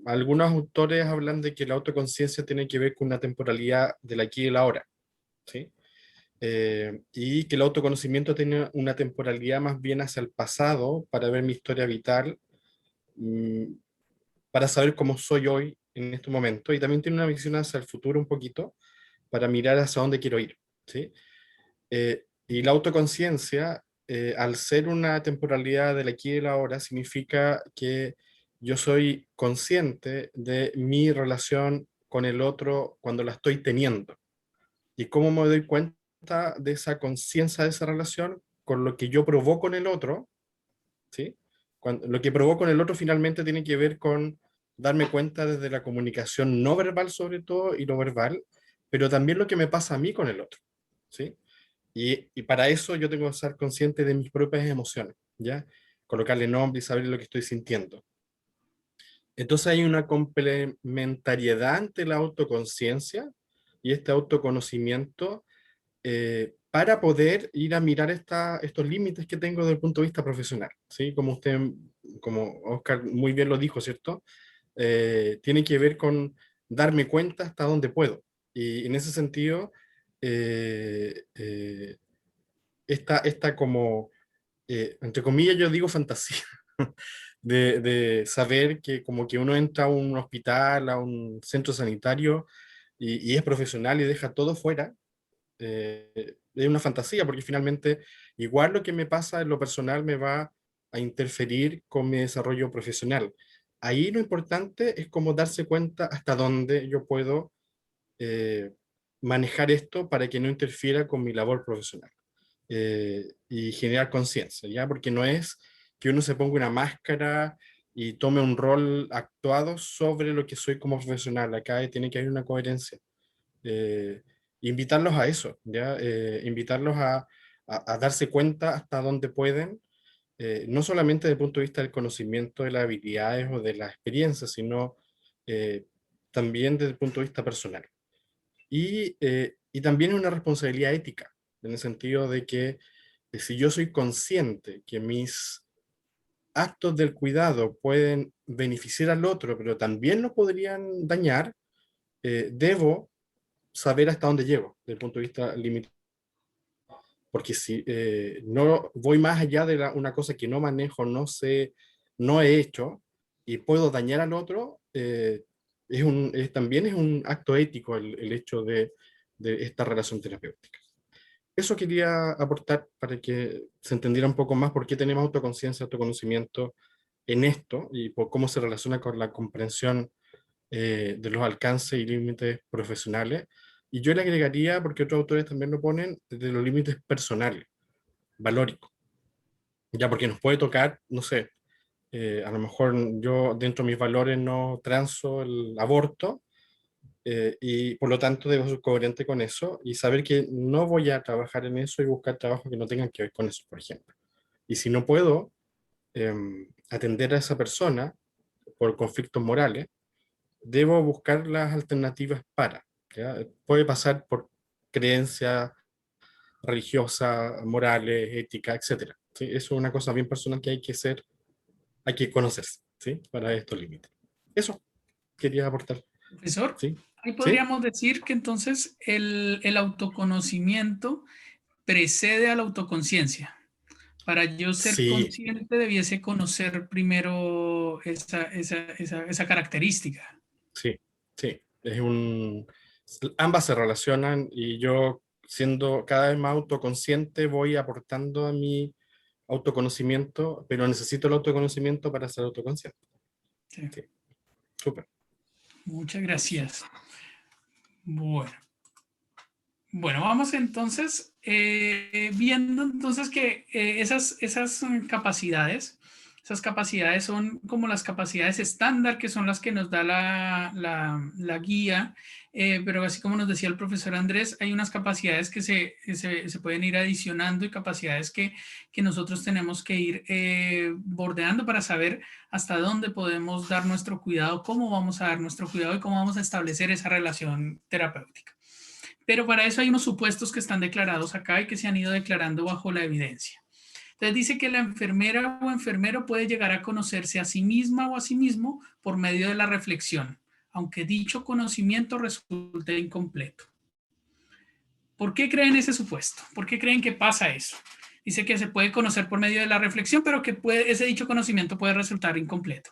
Speaker 9: Algunos autores hablan de que la autoconciencia tiene que ver con una temporalidad del aquí y el ahora, ¿sí? Y que el autoconocimiento tiene una temporalidad más bien hacia el pasado para ver mi historia vital, para saber cómo soy hoy en este momento, y también tiene una visión hacia el futuro un poquito para mirar hacia dónde quiero ir, ¿sí? Y la autoconciencia, al ser una temporalidad del aquí y el ahora, significa que yo soy consciente de mi relación con el otro cuando la estoy teniendo. Y cómo me doy cuenta de esa conciencia de esa relación con lo que yo provoco en el otro, ¿sí? Lo que provoco en el otro finalmente tiene que ver con darme cuenta desde la comunicación no verbal sobre todo y no verbal, pero también lo que me pasa a mí con el otro, ¿sí? Y para eso yo tengo que ser consciente de mis propias emociones, ¿ya? Colocarle nombre y saber lo que estoy sintiendo. Entonces hay una complementariedad entre la autoconciencia y este autoconocimiento, para poder ir a mirar estos límites que tengo desde el punto de vista profesional, ¿sí? Como Oscar muy bien lo dijo, ¿cierto? Tiene que ver con darme cuenta hasta dónde puedo. Y en ese sentido, esta como, entre comillas yo digo fantasía, de saber que como que uno entra a un hospital, a un centro sanitario y es profesional y deja todo fuera, es una fantasía porque finalmente igual lo que me pasa en lo personal me va a interferir con mi desarrollo profesional. Ahí lo importante es como darse cuenta hasta dónde yo puedo manejar esto para que no interfiera con mi labor profesional, y generar conciencia, ¿ya? Porque no es que uno se ponga una máscara y tome un rol actuado sobre lo que soy como profesional. Acá tiene que haber una coherencia. Invitarlos a eso, ¿ya? Invitarlos a darse cuenta hasta dónde pueden, no solamente desde el punto de vista del conocimiento, de las habilidades o de la experiencia, sino también desde el punto de vista personal. Y también es una responsabilidad ética, en el sentido de que si yo soy consciente que mis actos del cuidado pueden beneficiar al otro, pero también lo podrían dañar, debo saber hasta dónde llego, desde el punto de vista limitado. Porque si no voy más allá de una cosa que no manejo, no sé, no he hecho, y puedo dañar al otro, también es un acto ético el hecho de esta relación terapéutica. Eso quería aportar para que se entendiera un poco más por qué tenemos autoconciencia, autoconocimiento en esto y por cómo se relaciona con la comprensión de los alcances y límites profesionales. Y yo le agregaría, porque otros autores también lo ponen, de los límites personales, valóricos. Ya, porque nos puede tocar, no sé, a lo mejor yo dentro de mis valores no transo el aborto, y por lo tanto debo ser coherente con eso y saber que no voy a trabajar en eso y buscar trabajos que no tengan que ver con eso, por ejemplo. Y si no puedo atender a esa persona por conflictos morales, debo buscar las alternativas para. ¿Ya? Puede pasar por creencias religiosas, morales, éticas, etc. ¿Sí? Eso es una cosa bien personal que hay que conocerse, ¿sí? Para estos límites. Eso quería aportar.
Speaker 1: Profesor,
Speaker 9: ¿Sí?
Speaker 1: ahí
Speaker 9: ¿Sí?
Speaker 1: podríamos decir que entonces el autoconocimiento precede a la autoconciencia. Para yo ser
Speaker 9: Sí,
Speaker 1: consciente debiese conocer primero esa característica.
Speaker 9: sí, sí. Ambas se relacionan y yo, siendo cada vez más autoconsciente, voy aportando a mi autoconocimiento, pero necesito el autoconocimiento para ser autoconsciente.
Speaker 1: Sí.
Speaker 9: Sí, súper.
Speaker 1: Muchas gracias. Bueno, vamos entonces viendo entonces que esas capacidades son como las capacidades estándar, que son las que nos da la guía, pero así como nos decía el profesor Andrés, hay unas capacidades que se pueden ir adicionando y capacidades que nosotros tenemos que ir bordeando para saber hasta dónde podemos dar nuestro cuidado, cómo vamos a dar nuestro cuidado y cómo vamos a establecer esa relación terapéutica. Pero para eso hay unos supuestos que están declarados acá y que se han ido declarando bajo la evidencia. Entonces dice que la enfermera o enfermero puede llegar a conocerse a sí misma o a sí mismo por medio de la reflexión, aunque dicho conocimiento resulte incompleto. ¿Por qué creen ese supuesto? ¿Por qué creen que pasa eso? Dice que se puede conocer por medio de la reflexión, pero que ese dicho conocimiento puede resultar incompleto.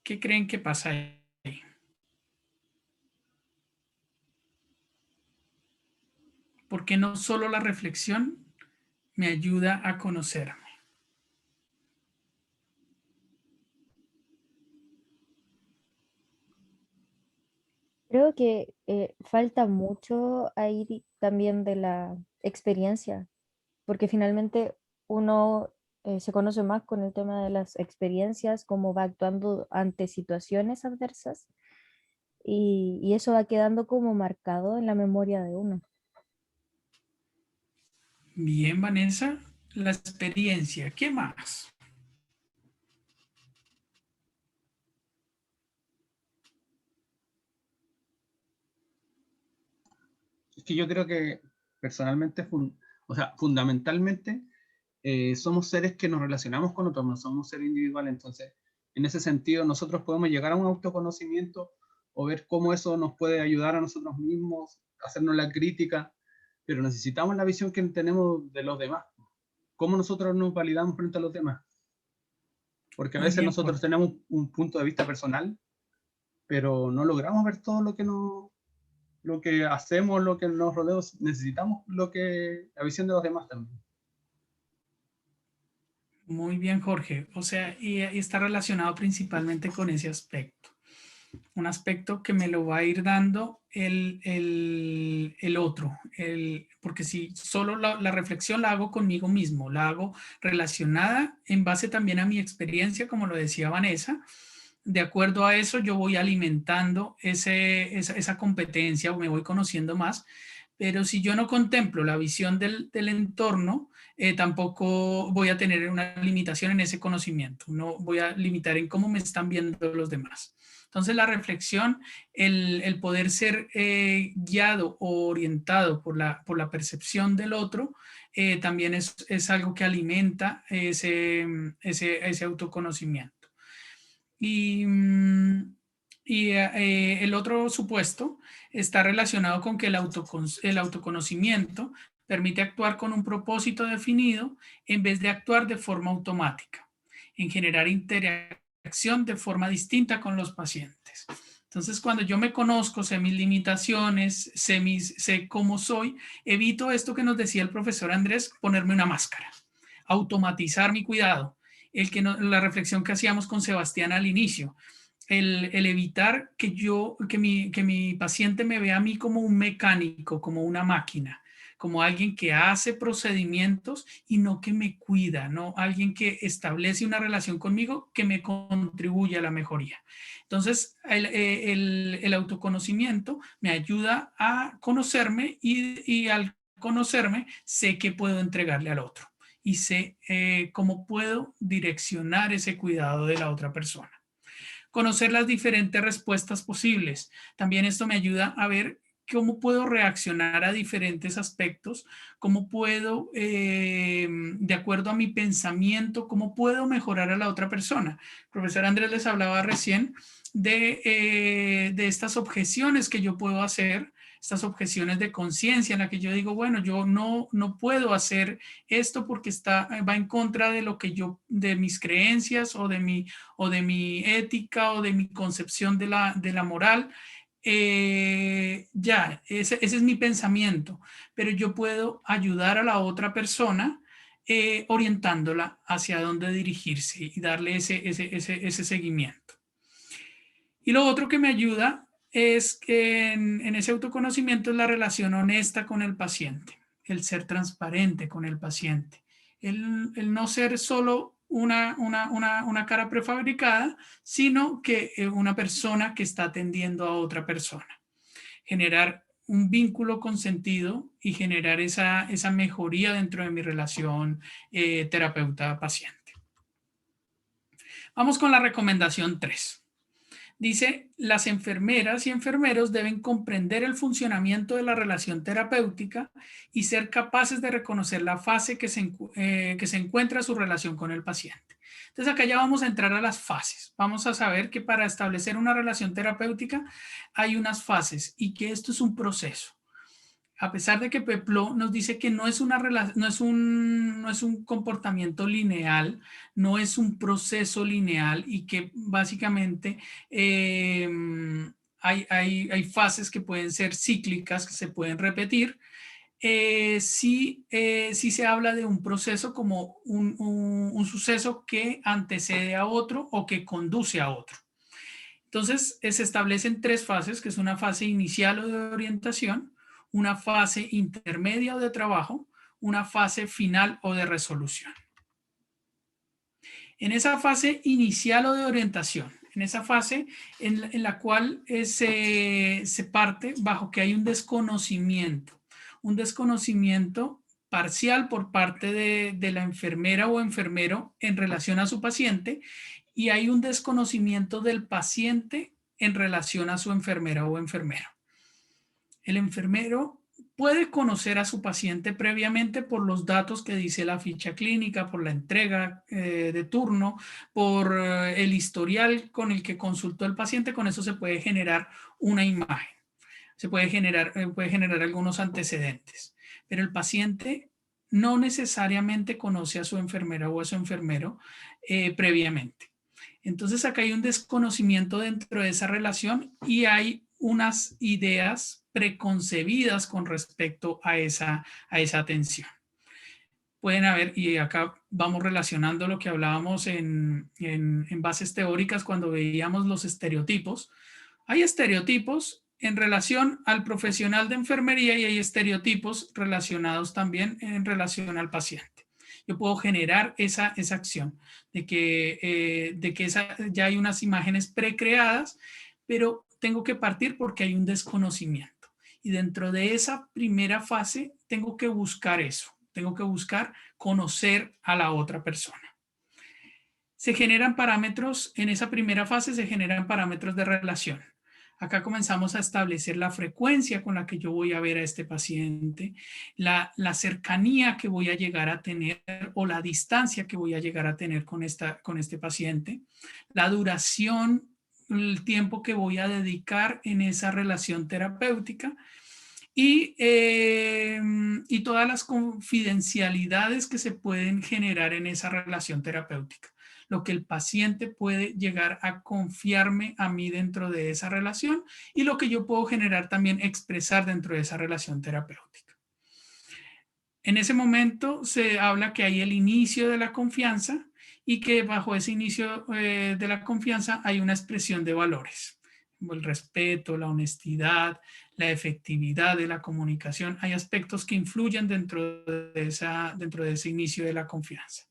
Speaker 1: ¿Qué creen que pasa ahí? Porque no solo la reflexión me ayuda a conocerme.
Speaker 2: Creo que falta mucho ahí también de la experiencia, porque finalmente uno se conoce más con el tema de las experiencias, cómo va actuando ante situaciones adversas, y eso va quedando como marcado en la memoria de uno.
Speaker 1: Bien, Vanessa, la experiencia. ¿Qué más?
Speaker 10: Es que yo creo que personalmente, o sea, fundamentalmente, somos seres que nos relacionamos con otros, no somos seres individuales. Entonces, en ese sentido, nosotros podemos llegar a un autoconocimiento o ver cómo eso nos puede ayudar a nosotros mismos, hacernos la crítica, pero necesitamos la visión que tenemos de los demás. ¿Cómo nosotros nos validamos frente a los demás? Porque a
Speaker 1: Muy
Speaker 10: veces
Speaker 1: bien,
Speaker 10: nosotros
Speaker 1: Jorge.
Speaker 10: tenemos un punto de vista personal, pero no logramos ver todo lo que hacemos, lo que nos rodea. Necesitamos la visión de los demás también.
Speaker 1: Muy bien, Jorge. O sea, y está relacionado principalmente con ese aspecto. Un aspecto que me lo va a ir dando el otro. Porque si solo la reflexión la hago conmigo mismo, la hago relacionada en base también a mi experiencia, como lo decía Vanessa, de acuerdo a eso yo voy alimentando esa competencia o me voy conociendo más. Pero si yo no contemplo la visión del entorno, tampoco voy a tener una limitación en ese conocimiento. No voy a limitar en cómo me están viendo los demás. Entonces la reflexión, el poder ser guiado o orientado por la percepción del otro, también es algo que alimenta ese autoconocimiento. Y el otro supuesto está relacionado con que el autoconocimiento permite actuar con un propósito definido en vez de actuar de forma automática, en generar interacción de forma distinta con los pacientes. Entonces, cuando yo me conozco, sé mis limitaciones, sé cómo soy, evito esto que nos decía el profesor Andrés, ponerme una máscara, automatizar mi cuidado, la reflexión que hacíamos con Sebastián al inicio, el evitar que mi paciente me vea a mí como un mecánico, como una máquina, como alguien que hace procedimientos y no que me cuida, no alguien que establece una relación conmigo que me contribuye a la mejoría. Entonces, el autoconocimiento me ayuda a conocerme y al conocerme sé qué puedo entregarle al otro y sé cómo puedo direccionar ese cuidado de la otra persona. Conocer las diferentes respuestas posibles. También esto me ayuda a ver cómo puedo reaccionar a diferentes aspectos, cómo puedo, de acuerdo a mi pensamiento, cómo puedo mejorar a la otra persona. El profesor Andrés les hablaba recién de estas objeciones que yo puedo hacer, estas objeciones de conciencia en la que yo digo, bueno, yo no puedo hacer esto porque va en contra de lo que de mis creencias o de mi ética o de mi concepción de la moral. Ese es mi pensamiento, pero yo puedo ayudar a la otra persona orientándola hacia dónde dirigirse y darle ese seguimiento. Y lo otro que me ayuda es que en ese autoconocimiento es la relación honesta con el paciente, el ser transparente con el paciente, el no ser solo una cara prefabricada, sino que una persona que está atendiendo a otra persona. Generar un vínculo con sentido y generar esa mejoría dentro de mi relación terapeuta-paciente. Vamos con la recomendación 3. Dice, las enfermeras y enfermeros deben comprender el funcionamiento de la relación terapéutica y ser capaces de reconocer la fase que se encuentra su relación con el paciente. Entonces acá ya vamos a entrar a las fases. Vamos a saber que para establecer una relación terapéutica hay unas fases y que esto es un proceso. A pesar de que Peplot nos dice que no es un comportamiento lineal, no es un proceso lineal y que básicamente hay fases que pueden ser cíclicas, que se pueden repetir, sí se habla de un proceso como un suceso que antecede a otro o que conduce a otro. Entonces se establecen 3 fases, que es una fase inicial o de orientación, una fase intermedia o de trabajo, una fase final o de resolución. En esa fase inicial o de orientación, en esa fase en la cual se parte bajo que hay un desconocimiento parcial por parte de la enfermera o enfermero en relación a su paciente y hay un desconocimiento del paciente en relación a su enfermera o enfermero. El enfermero puede conocer a su paciente previamente por los datos que dice la ficha clínica, por la entrega de turno, por el historial con el que consultó el paciente. Con eso se puede generar una imagen, se puede generar algunos antecedentes, pero el paciente no necesariamente conoce a su enfermera o a su enfermero previamente. Entonces acá hay un desconocimiento dentro de esa relación y hay unas ideas preconcebidas con respecto a esa atención. Pueden haber, y acá vamos relacionando lo que hablábamos en bases teóricas cuando veíamos los estereotipos. Hay estereotipos en relación al profesional de enfermería y hay estereotipos relacionados también en relación al paciente. Yo puedo generar esa acción de que ya hay unas imágenes precreadas, pero tengo que partir porque hay un desconocimiento. Y dentro de esa primera fase tengo que buscar eso, tengo que buscar conocer a la otra persona. Se generan parámetros, en esa primera fase se generan parámetros de relación. Acá comenzamos a establecer la frecuencia con la que yo voy a ver a este paciente, la cercanía que voy a llegar a tener o la distancia que voy a llegar a tener con este paciente, la duración, el tiempo que voy a dedicar en esa relación terapéutica y todas las confidencialidades que se pueden generar en esa relación terapéutica. Lo que el paciente puede llegar a confiarme a mí dentro de esa relación y lo que yo puedo generar también expresar dentro de esa relación terapéutica. En ese momento se habla que hay el inicio de la confianza y que bajo ese inicio de la confianza hay una expresión de valores, como el respeto, la honestidad, la efectividad de la comunicación. Hay aspectos que influyen dentro de ese inicio de la confianza.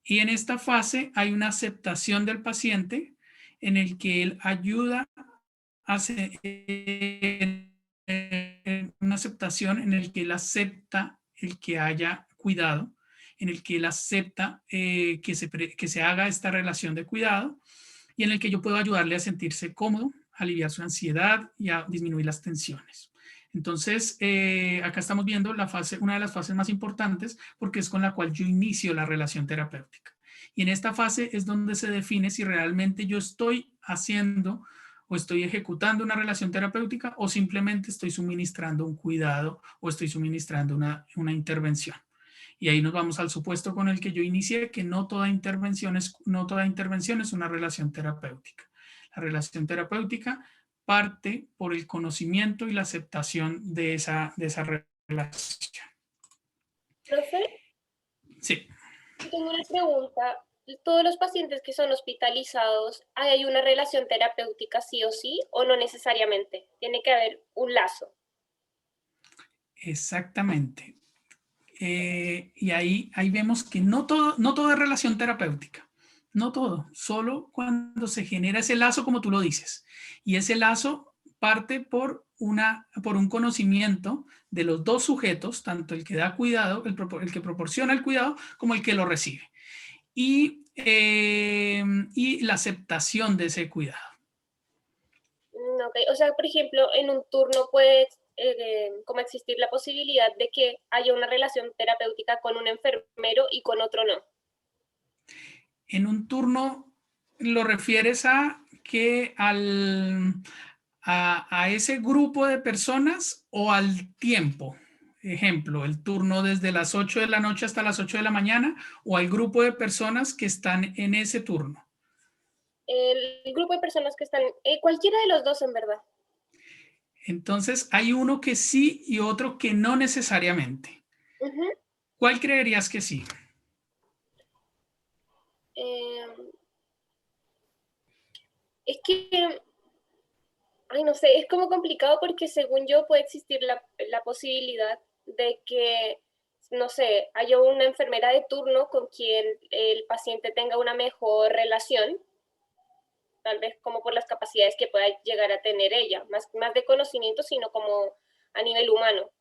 Speaker 1: Y en esta fase hay una aceptación del paciente en el que él ayuda a una aceptación en el que él acepta el que haya cuidado, en el que él acepta que se haga esta relación de cuidado y en el que yo puedo ayudarle a sentirse cómodo, a aliviar su ansiedad y a disminuir las tensiones. Entonces, acá estamos viendo una de las fases más importantes porque es con la cual yo inicio la relación terapéutica. Y en esta fase es donde se define si realmente yo estoy haciendo o estoy ejecutando una relación terapéutica o simplemente estoy suministrando un cuidado o estoy suministrando una intervención. Y ahí nos vamos al supuesto con el que yo inicié, que no toda intervención es una relación terapéutica. La relación terapéutica parte por el conocimiento y la aceptación de esa relación.
Speaker 7: Profe,
Speaker 1: Sí.
Speaker 7: tengo una pregunta. ¿Todos los pacientes que son hospitalizados hay una relación terapéutica sí o sí o no necesariamente? Tiene que haber un lazo.
Speaker 1: Exactamente. Y ahí vemos que no todo es relación terapéutica. No todo, solo cuando se genera ese lazo como tú lo dices. Y ese lazo parte por un conocimiento de los dos sujetos, tanto el que da cuidado, el que proporciona el cuidado, como el que lo recibe. Y la aceptación de ese cuidado.
Speaker 7: Okay. O sea, por ejemplo, en un turno puede como existir la posibilidad de que haya una relación terapéutica con un enfermero y con otro no.
Speaker 1: En un turno lo refieres a que a ese grupo de personas o al tiempo. Ejemplo, el turno desde las 8 de la noche hasta las 8 de la mañana o al grupo de personas que están en ese turno.
Speaker 7: El grupo de personas que están, cualquiera de los dos en verdad.
Speaker 1: Entonces hay uno que sí y otro que no necesariamente. ¿Cuál creerías que sí?
Speaker 7: Es que, ay, no sé, es como complicado porque según yo puede existir la posibilidad de que, no sé, haya una enfermera de turno con quien el paciente tenga una mejor relación, tal vez como por las capacidades que pueda llegar a tener ella, más de conocimiento, sino como a nivel humano.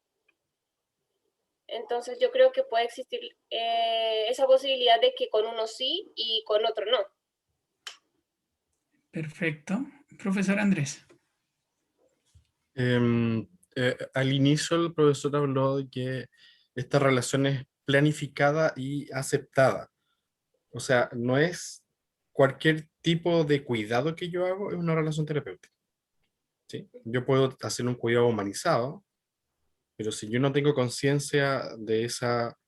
Speaker 7: Entonces yo creo que puede existir esa posibilidad de que con uno sí y con otro no.
Speaker 1: Perfecto. Profesor Andrés.
Speaker 9: Al inicio el profesor habló de que esta relación es planificada y aceptada. O sea, no es cualquier tipo de cuidado que yo hago, es una relación terapéutica. ¿Sí? Yo puedo hacer un cuidado humanizado, pero si yo no tengo conciencia de esa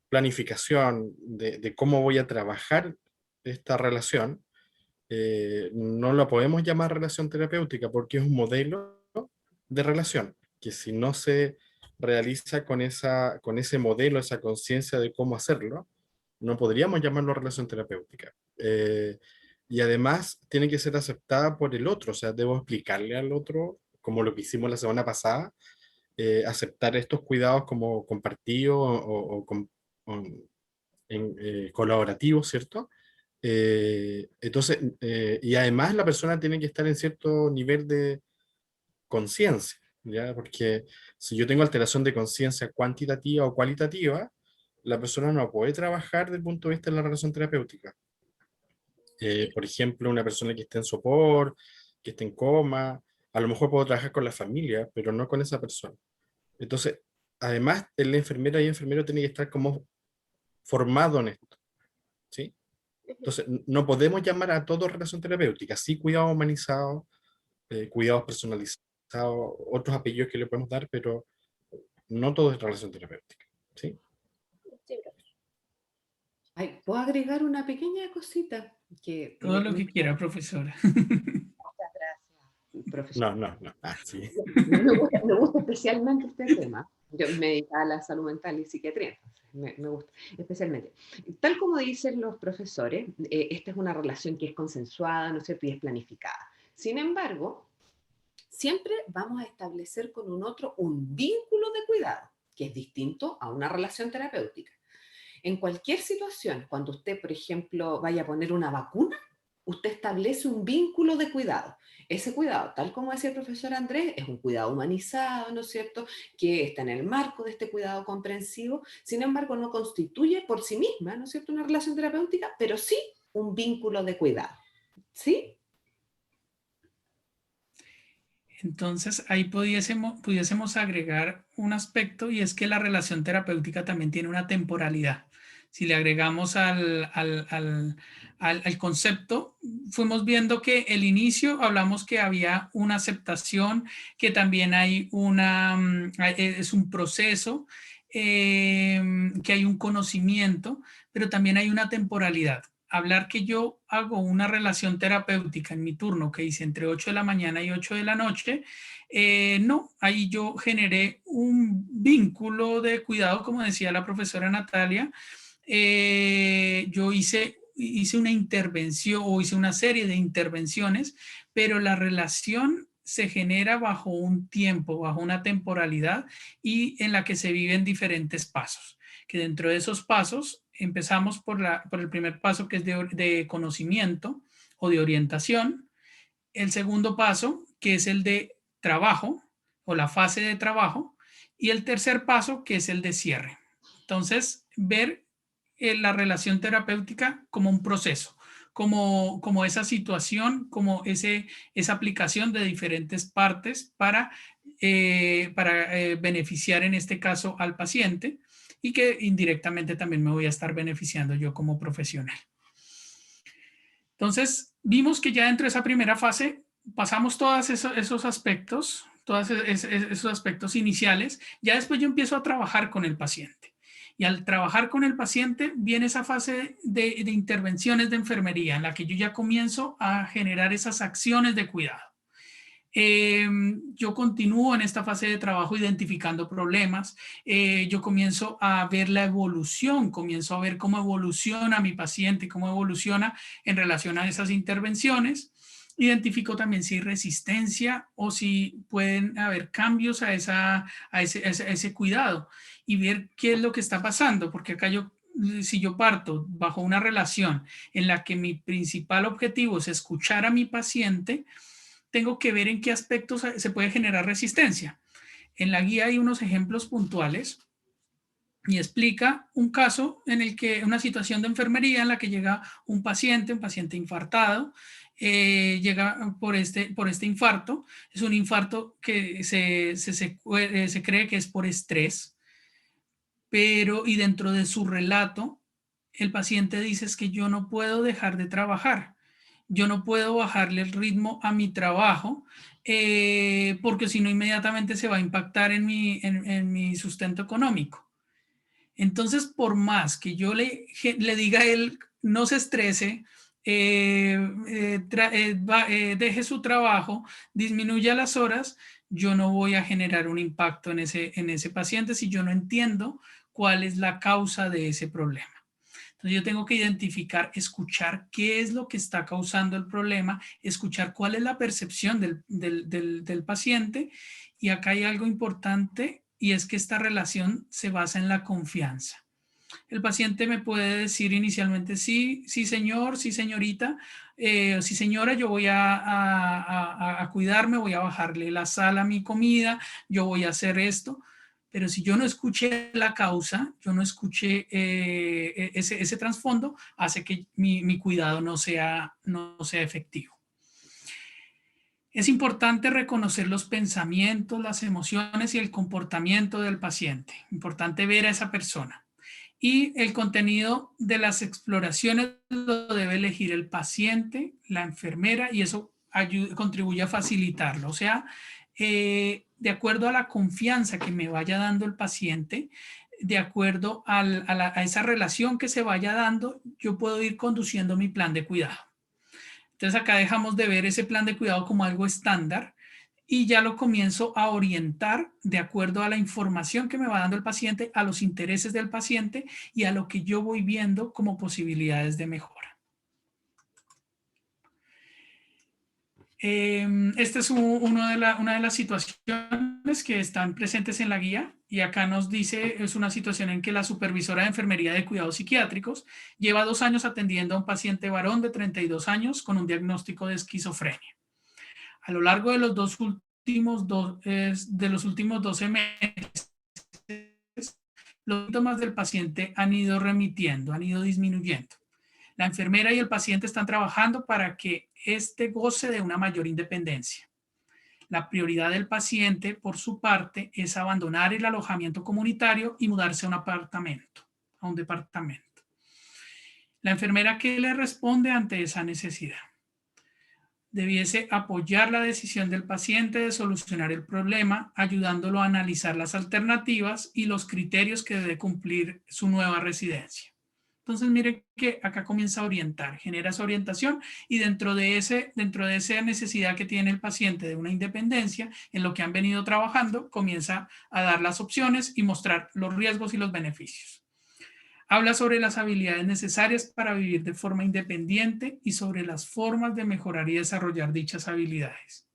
Speaker 9: planificación, de cómo voy a trabajar esta relación, no la podemos llamar relación terapéutica porque es un modelo de relación que si no se realiza con ese modelo, esa conciencia de cómo hacerlo, no podríamos llamarlo relación terapéutica. Y además tiene que ser aceptada por el otro, o sea, debo explicarle al otro, como lo que hicimos la semana pasada, aceptar estos cuidados como compartidos o colaborativos, ¿cierto? Entonces, y además la persona tiene que estar en cierto nivel de conciencia, ¿ya? Porque si yo tengo alteración de conciencia cuantitativa o cualitativa, la persona no puede trabajar desde el punto de vista de la relación terapéutica. Por ejemplo, una persona que esté en sopor, que esté en coma, a lo mejor puedo trabajar con la familia, pero no con esa persona. Entonces, además, la enfermera y enfermero tiene que estar como formado en esto, ¿sí? Entonces, no podemos llamar a todo relación terapéutica, sí cuidado humanizado, cuidados personalizados, otros apellidos que le podemos dar, pero no todo es relación terapéutica, ¿sí?
Speaker 7: Sí, profe.
Speaker 11: Ay, ¿puedo agregar una pequeña cosita? Que
Speaker 1: Todo lo que quiera, profesora.
Speaker 11: Muchas gracias, profesor.
Speaker 9: No. Sí.
Speaker 11: Me gusta especialmente este tema. Yo me dedico a la salud mental y psiquiatría, entonces me gusta especialmente. Tal como dicen los profesores, esta es una relación que es consensuada, ¿no es cierto?, y es planificada. Sin embargo, siempre vamos a establecer con un otro un vínculo de cuidado, que es distinto a una relación terapéutica. En cualquier situación, cuando usted, por ejemplo, vaya a poner una vacuna, usted establece un vínculo de cuidado. Ese cuidado, tal como decía el profesor Andrés, es un cuidado humanizado, ¿no es cierto?, que está en el marco de este cuidado comprensivo. Sin embargo, no constituye por sí misma, ¿no es cierto?, una relación terapéutica, pero sí un vínculo de cuidado. ¿Sí?
Speaker 1: Entonces, ahí pudiésemos agregar un aspecto, y es que la relación terapéutica también tiene una temporalidad. Si le agregamos al concepto, fuimos viendo que el inicio, hablamos que había una aceptación, que también hay es un proceso, que hay un conocimiento, pero también hay una temporalidad. Hablar que yo hago una relación terapéutica en mi turno que hice entre 8 de la mañana y 8 de la noche, no, ahí yo generé un vínculo de cuidado, como decía la profesora Natalia. Yo hice una intervención o hice una serie de intervenciones, pero la relación se genera bajo un tiempo, bajo una temporalidad, y en la que se viven diferentes pasos, que dentro de esos pasos empezamos por el primer paso, que es de conocimiento o de orientación. El segundo paso, que es el de trabajo o la fase de trabajo. Y el tercer paso, que es el de cierre. Entonces, ver la relación terapéutica como un proceso, como esa situación, como esa aplicación de diferentes partes para beneficiar, en este caso, al paciente, y que indirectamente también me voy a estar beneficiando yo como profesional. Entonces, vimos que ya dentro de esa primera fase pasamos todos esos aspectos, esos aspectos iniciales. Ya después yo empiezo a trabajar con el paciente. Y al trabajar con el paciente viene esa fase de intervenciones de enfermería, en la que yo ya comienzo a generar esas acciones de cuidado. Yo continúo en esta fase de trabajo identificando problemas. Yo comienzo a ver la evolución, comienzo a ver cómo evoluciona mi paciente, cómo evoluciona en relación a esas intervenciones. Identifico también si hay resistencia o si pueden haber cambios a ese cuidado, y ver qué es lo que está pasando, porque acá si yo parto bajo una relación en la que mi principal objetivo es escuchar a mi paciente, tengo que ver en qué aspectos se puede generar resistencia. En la guía hay unos ejemplos puntuales y explica un caso en el que, una situación de enfermería en la que llega un paciente infartado, llega por este infarto. Es un infarto que se cree que es por estrés, y dentro de su relato, el paciente dice: es que yo no puedo dejar de trabajar. Yo no puedo bajarle el ritmo a mi trabajo, porque si no inmediatamente se va a impactar en mi sustento económico. Entonces, por más que yo le diga a él no se estrese, deje su trabajo, disminuya las horas, yo no voy a generar un impacto en ese paciente si yo no entiendo cuál es la causa de ese problema. Entonces yo tengo que identificar, escuchar qué es lo que está causando el problema, escuchar cuál es la percepción del paciente. Y acá hay algo importante, y es que esta relación se basa en la confianza. El paciente me puede decir inicialmente, sí, sí señor, sí señorita, sí señora, yo voy a cuidarme, voy a bajarle la sal a mi comida, yo voy a hacer esto. Pero si yo no escuché la causa, yo no escuché ese trasfondo, hace que mi cuidado no sea efectivo. Es importante reconocer los pensamientos, las emociones y el comportamiento del paciente. Importante ver a esa persona. Y el contenido de las exploraciones lo debe elegir el paciente, la enfermera, y eso contribuye a facilitarlo. O sea, de acuerdo a la confianza que me vaya dando el paciente, de acuerdo a esa relación que se vaya dando, yo puedo ir conduciendo mi plan de cuidado. Entonces acá dejamos de ver ese plan de cuidado como algo estándar y ya lo comienzo a orientar de acuerdo a la información que me va dando el paciente, a los intereses del paciente y a lo que yo voy viendo como posibilidades de mejora. Esta es una de las situaciones que están presentes en la guía y acá nos dice, es una situación en que la supervisora de enfermería de cuidados psiquiátricos lleva 2 años atendiendo a un paciente varón de 32 años con un diagnóstico de esquizofrenia. A lo largo de los últimos 12 meses, los síntomas del paciente han ido remitiendo, han ido disminuyendo. La enfermera y el paciente están trabajando para que éste goce de una mayor independencia. La prioridad del paciente, por su parte, es abandonar el alojamiento comunitario y mudarse a un departamento. La enfermera, ¿qué le responde ante esa necesidad? Debiese apoyar la decisión del paciente de solucionar el problema, ayudándolo a analizar las alternativas y los criterios que debe cumplir su nueva residencia. Entonces, mire que acá comienza a orientar, genera esa orientación y dentro de esa necesidad que tiene el paciente de una independencia, en lo que han venido trabajando, comienza a dar las opciones y mostrar los riesgos y los beneficios. Habla sobre las habilidades necesarias para vivir de forma independiente y sobre las formas de mejorar y desarrollar dichas habilidades.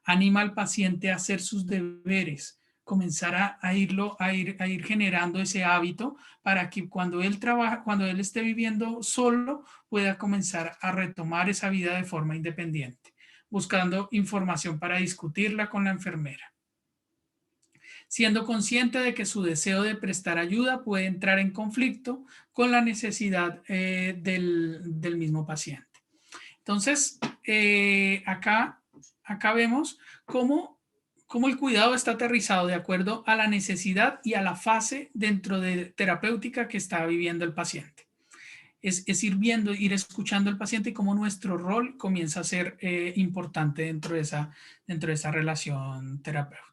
Speaker 1: Anima al paciente a hacer sus deberes, comenzar a ir generando ese hábito para que cuando él esté viviendo solo, pueda comenzar a retomar esa vida de forma independiente, buscando información para discutirla con la enfermera. Siendo consciente de que su deseo de prestar ayuda puede entrar en conflicto con la necesidad del mismo paciente. Entonces, acá vemos cómo el cuidado está aterrizado de acuerdo a la necesidad y a la fase dentro de terapéutica que está viviendo el paciente. Es ir viendo, ir escuchando al paciente y cómo nuestro rol comienza a ser importante dentro de esa relación terapéutica.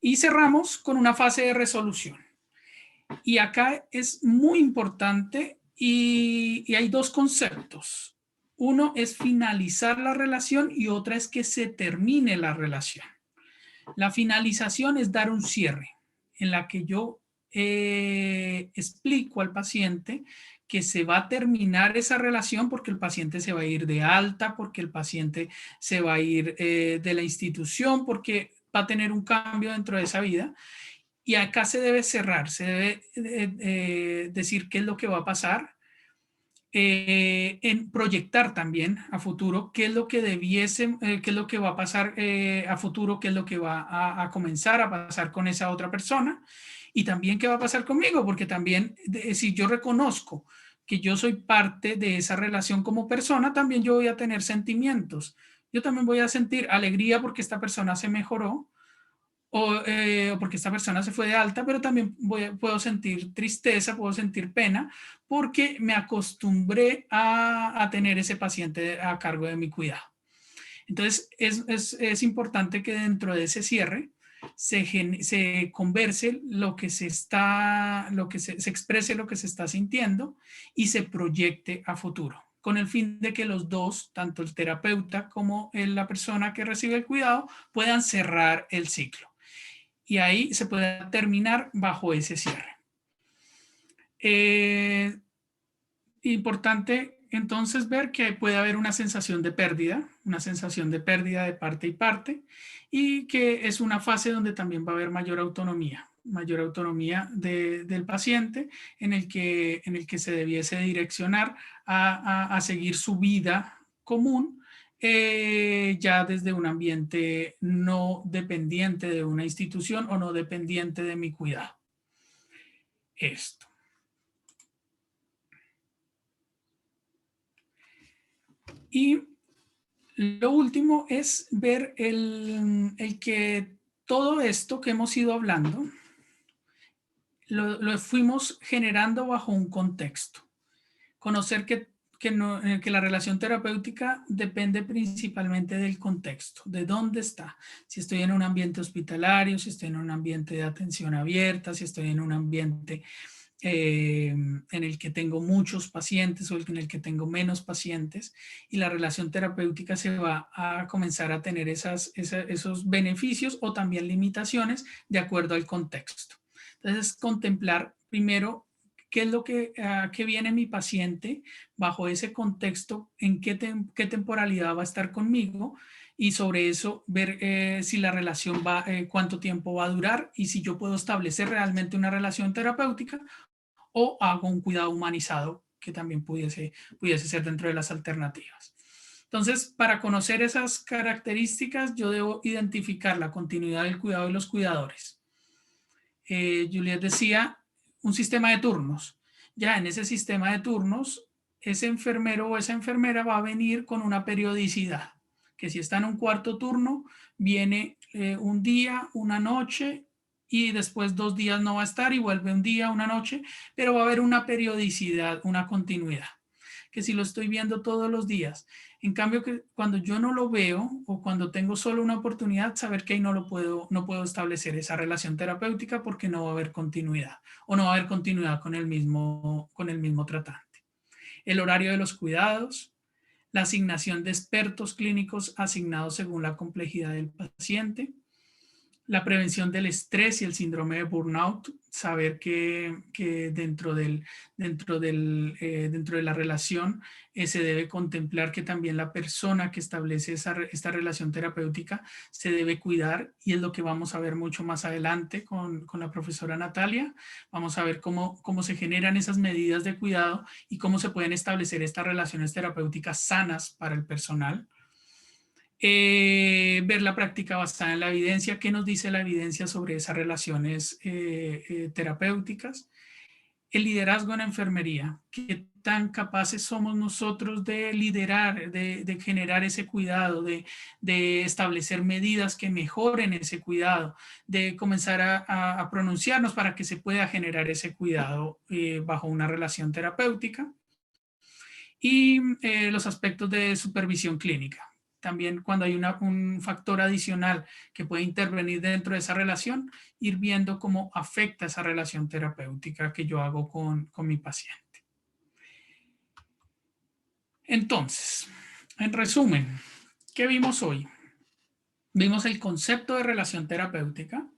Speaker 1: Y cerramos con una fase de resolución. Y acá es muy importante y hay 2 conceptos. Uno es finalizar la relación y otra es que se termine la relación. La finalización es dar un cierre en la que yo explico al paciente que se va a terminar esa relación porque el paciente se va a ir de alta, porque el paciente se va a ir de la institución, porque va a tener un cambio dentro de esa vida. Y acá se debe cerrar, se debe decir qué es lo que va a pasar, en proyectar también a futuro qué es lo que qué es lo que va a pasar a futuro, qué es lo que va a comenzar a pasar con esa otra persona y también qué va a pasar conmigo, porque también si yo reconozco que yo soy parte de esa relación como persona, también yo voy a tener sentimientos. Yo también voy a sentir alegría porque esta persona se mejoró o porque esta persona se fue de alta, pero también puedo sentir tristeza, puedo sentir pena porque me acostumbré a tener ese paciente a cargo de mi cuidado. Entonces es importante que dentro de ese cierre se converse lo que se exprese lo que se está sintiendo y se proyecte a futuro, con el fin de que los dos, tanto el terapeuta como la persona que recibe el cuidado, puedan cerrar el ciclo. Y ahí se puede terminar bajo ese cierre. Importante entonces ver que puede haber una sensación de pérdida de parte y parte, y que es una fase donde también va a haber mayor autonomía. mayor autonomía del paciente, en el que se debiese direccionar a seguir su vida común, ya desde un ambiente no dependiente de una institución o no dependiente de mi cuidado. Esto. Y lo último es ver el que todo esto que hemos ido hablando lo fuimos generando bajo un contexto. Conocer que la relación terapéutica depende principalmente del contexto, de dónde está. Si estoy en un ambiente hospitalario, si estoy en un ambiente de atención abierta, si estoy en un ambiente en el que tengo muchos pacientes o en el que tengo menos pacientes, y la relación terapéutica se va a comenzar a tener esos beneficios o también limitaciones de acuerdo al contexto. Entonces, contemplar primero qué es lo que viene mi paciente bajo ese contexto, en qué temporalidad va a estar conmigo, y sobre eso ver si la relación va, cuánto tiempo va a durar y si yo puedo establecer realmente una relación terapéutica o hago un cuidado humanizado, que también pudiese ser dentro de las alternativas. Entonces, para conocer esas características, yo debo identificar la continuidad del cuidado de los cuidadores. Juliet decía, un sistema de turnos. Ya en ese sistema de turnos, ese enfermero o esa enfermera va a venir con una periodicidad, que si está en un cuarto turno, viene un día, una noche, y después 2 días no va a estar y vuelve un día, una noche, pero va a haber una periodicidad, una continuidad, que si lo estoy viendo todos los días. En cambio, que cuando yo no lo veo o cuando tengo solo una oportunidad, saber que ahí no puedo establecer esa relación terapéutica porque no va a haber continuidad o no va a haber continuidad con el mismo tratante. El horario de los cuidados, la asignación de expertos clínicos asignados según la complejidad del paciente, la prevención del estrés y el síndrome de burnout, saber que dentro de la relación se debe contemplar que también la persona que establece esta relación terapéutica se debe cuidar, y es lo que vamos a ver mucho más adelante con la profesora Natalia. Vamos a ver cómo se generan esas medidas de cuidado y cómo se pueden establecer estas relaciones terapéuticas sanas para el personal. Ver la práctica basada en la evidencia, qué nos dice la evidencia sobre esas relaciones terapéuticas. El liderazgo en enfermería, qué tan capaces somos nosotros de liderar, de generar ese cuidado, de establecer medidas que mejoren ese cuidado, de comenzar a pronunciarnos para que se pueda generar ese cuidado bajo una relación terapéutica. Y los aspectos de supervisión clínica. También cuando hay un factor adicional que puede intervenir dentro de esa relación, ir viendo cómo afecta esa relación terapéutica que yo hago con mi paciente. Entonces, en resumen, ¿qué vimos hoy? Vimos el concepto de relación terapéutica,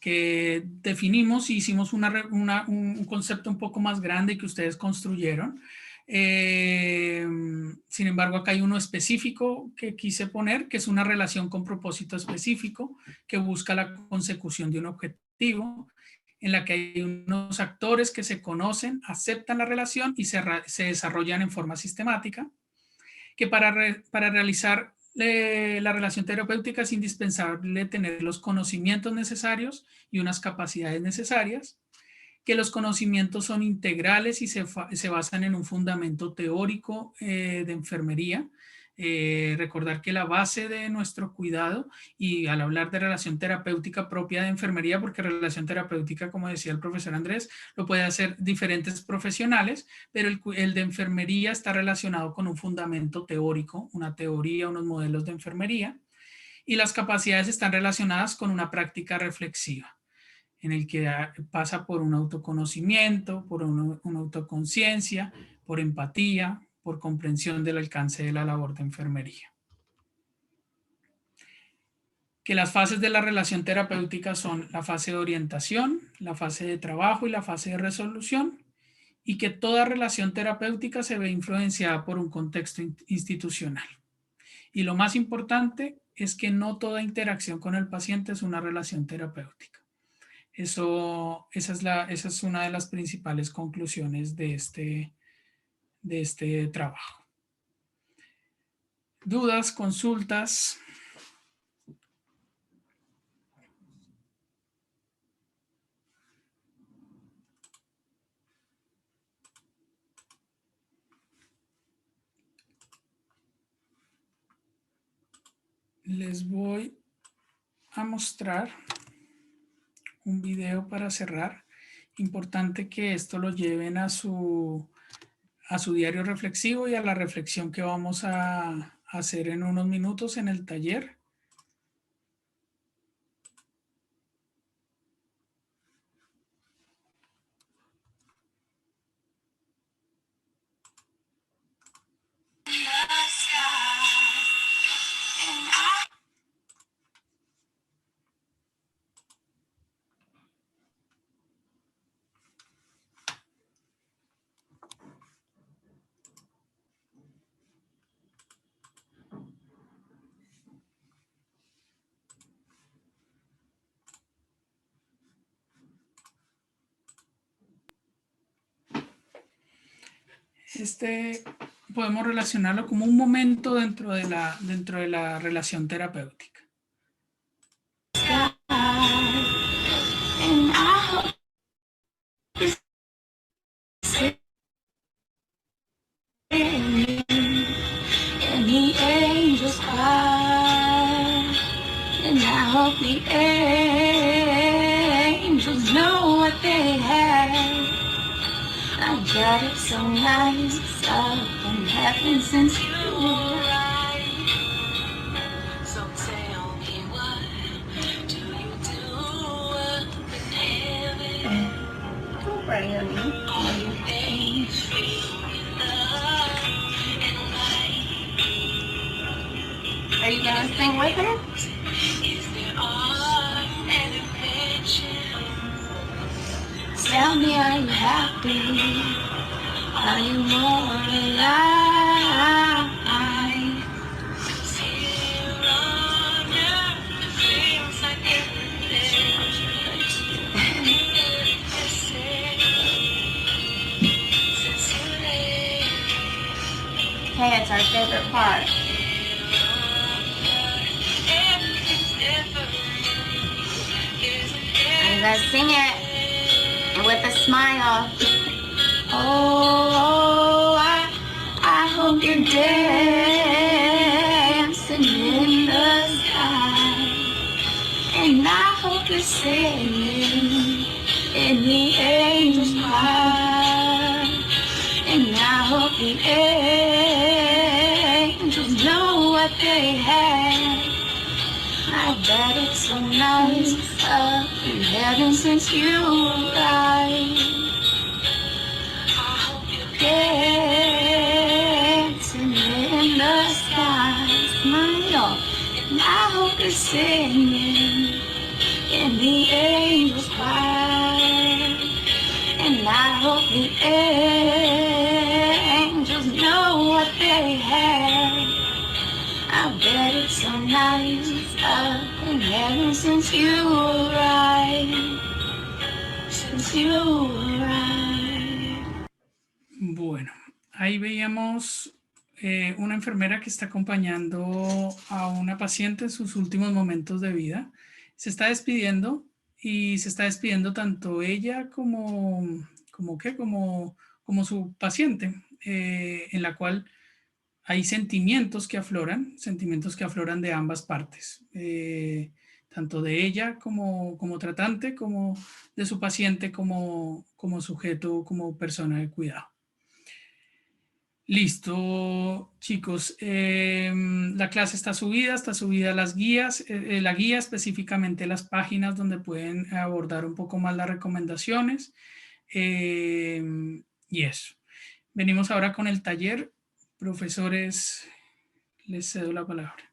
Speaker 1: que definimos y hicimos un concepto un poco más grande que ustedes construyeron. Sin embargo, acá hay uno específico que quise poner, que es una relación con propósito específico que busca la consecución de un objetivo, en la que hay unos actores que se conocen, aceptan la relación y se desarrollan en forma sistemática, que para realizar la relación terapéutica es indispensable tener los conocimientos necesarios y unas capacidades necesarias, que los conocimientos son integrales y se basan en un fundamento teórico de enfermería. Recordar que la base de nuestro cuidado, y al hablar de relación terapéutica propia de enfermería, porque relación terapéutica, como decía el profesor Andrés, lo puede hacer diferentes profesionales, pero el de enfermería está relacionado con un fundamento teórico, una teoría, unos modelos de enfermería, y las capacidades están relacionadas con una práctica reflexiva, en el que pasa por un autoconocimiento, por una autoconciencia, por empatía, por comprensión del alcance de la labor de enfermería. Que las fases de la relación terapéutica son la fase de orientación, la fase de trabajo y la fase de resolución, y que toda relación terapéutica se ve influenciada por un contexto institucional. Y lo más importante es que no toda interacción con el paciente es una relación terapéutica. Esa es una de las principales conclusiones de este trabajo. ¿Dudas, consultas? Les voy a mostrar un video para cerrar. Importante que esto lo lleven a su diario reflexivo y a la reflexión que vamos a hacer en unos minutos en el taller. Podemos relacionarlo como un momento dentro de la relación terapéutica.
Speaker 12: Got it so nice, I've been having since you arrived. So tell me, what do you do up in heaven? Don't worry, honey. All you things feel love and light. Are you gonna sing with her? Is there art and invention? Tell me, are you happy? Are you more alive? Here on earth, it feels like hey, it's our favorite part. You guys sing it with a smile. Oh, I hope you're dancing in the sky, and I hope you're singing in the angels' choir, and I hope the angels know what they have. I bet it's so nice up in heaven since you arrived. Dancing in the sky, smile, and I hope you're singing in the angels' choir, and I hope the angels know what they have. I bet it's so nice up in heaven since you arrived, since you arrived.
Speaker 1: Bueno, ahí veíamos una enfermera que está acompañando a una paciente en sus últimos momentos de vida. Se está despidiendo y se está despidiendo tanto ella como su paciente, en la cual hay sentimientos que afloran de ambas partes, tanto de ella como tratante, como de su paciente como sujeto, como persona de cuidado. Listo, chicos. La clase está subida las guías, la guía específicamente las páginas donde pueden abordar un poco más las recomendaciones. Y eso. Venimos ahora con el taller. Profesores, les cedo la palabra.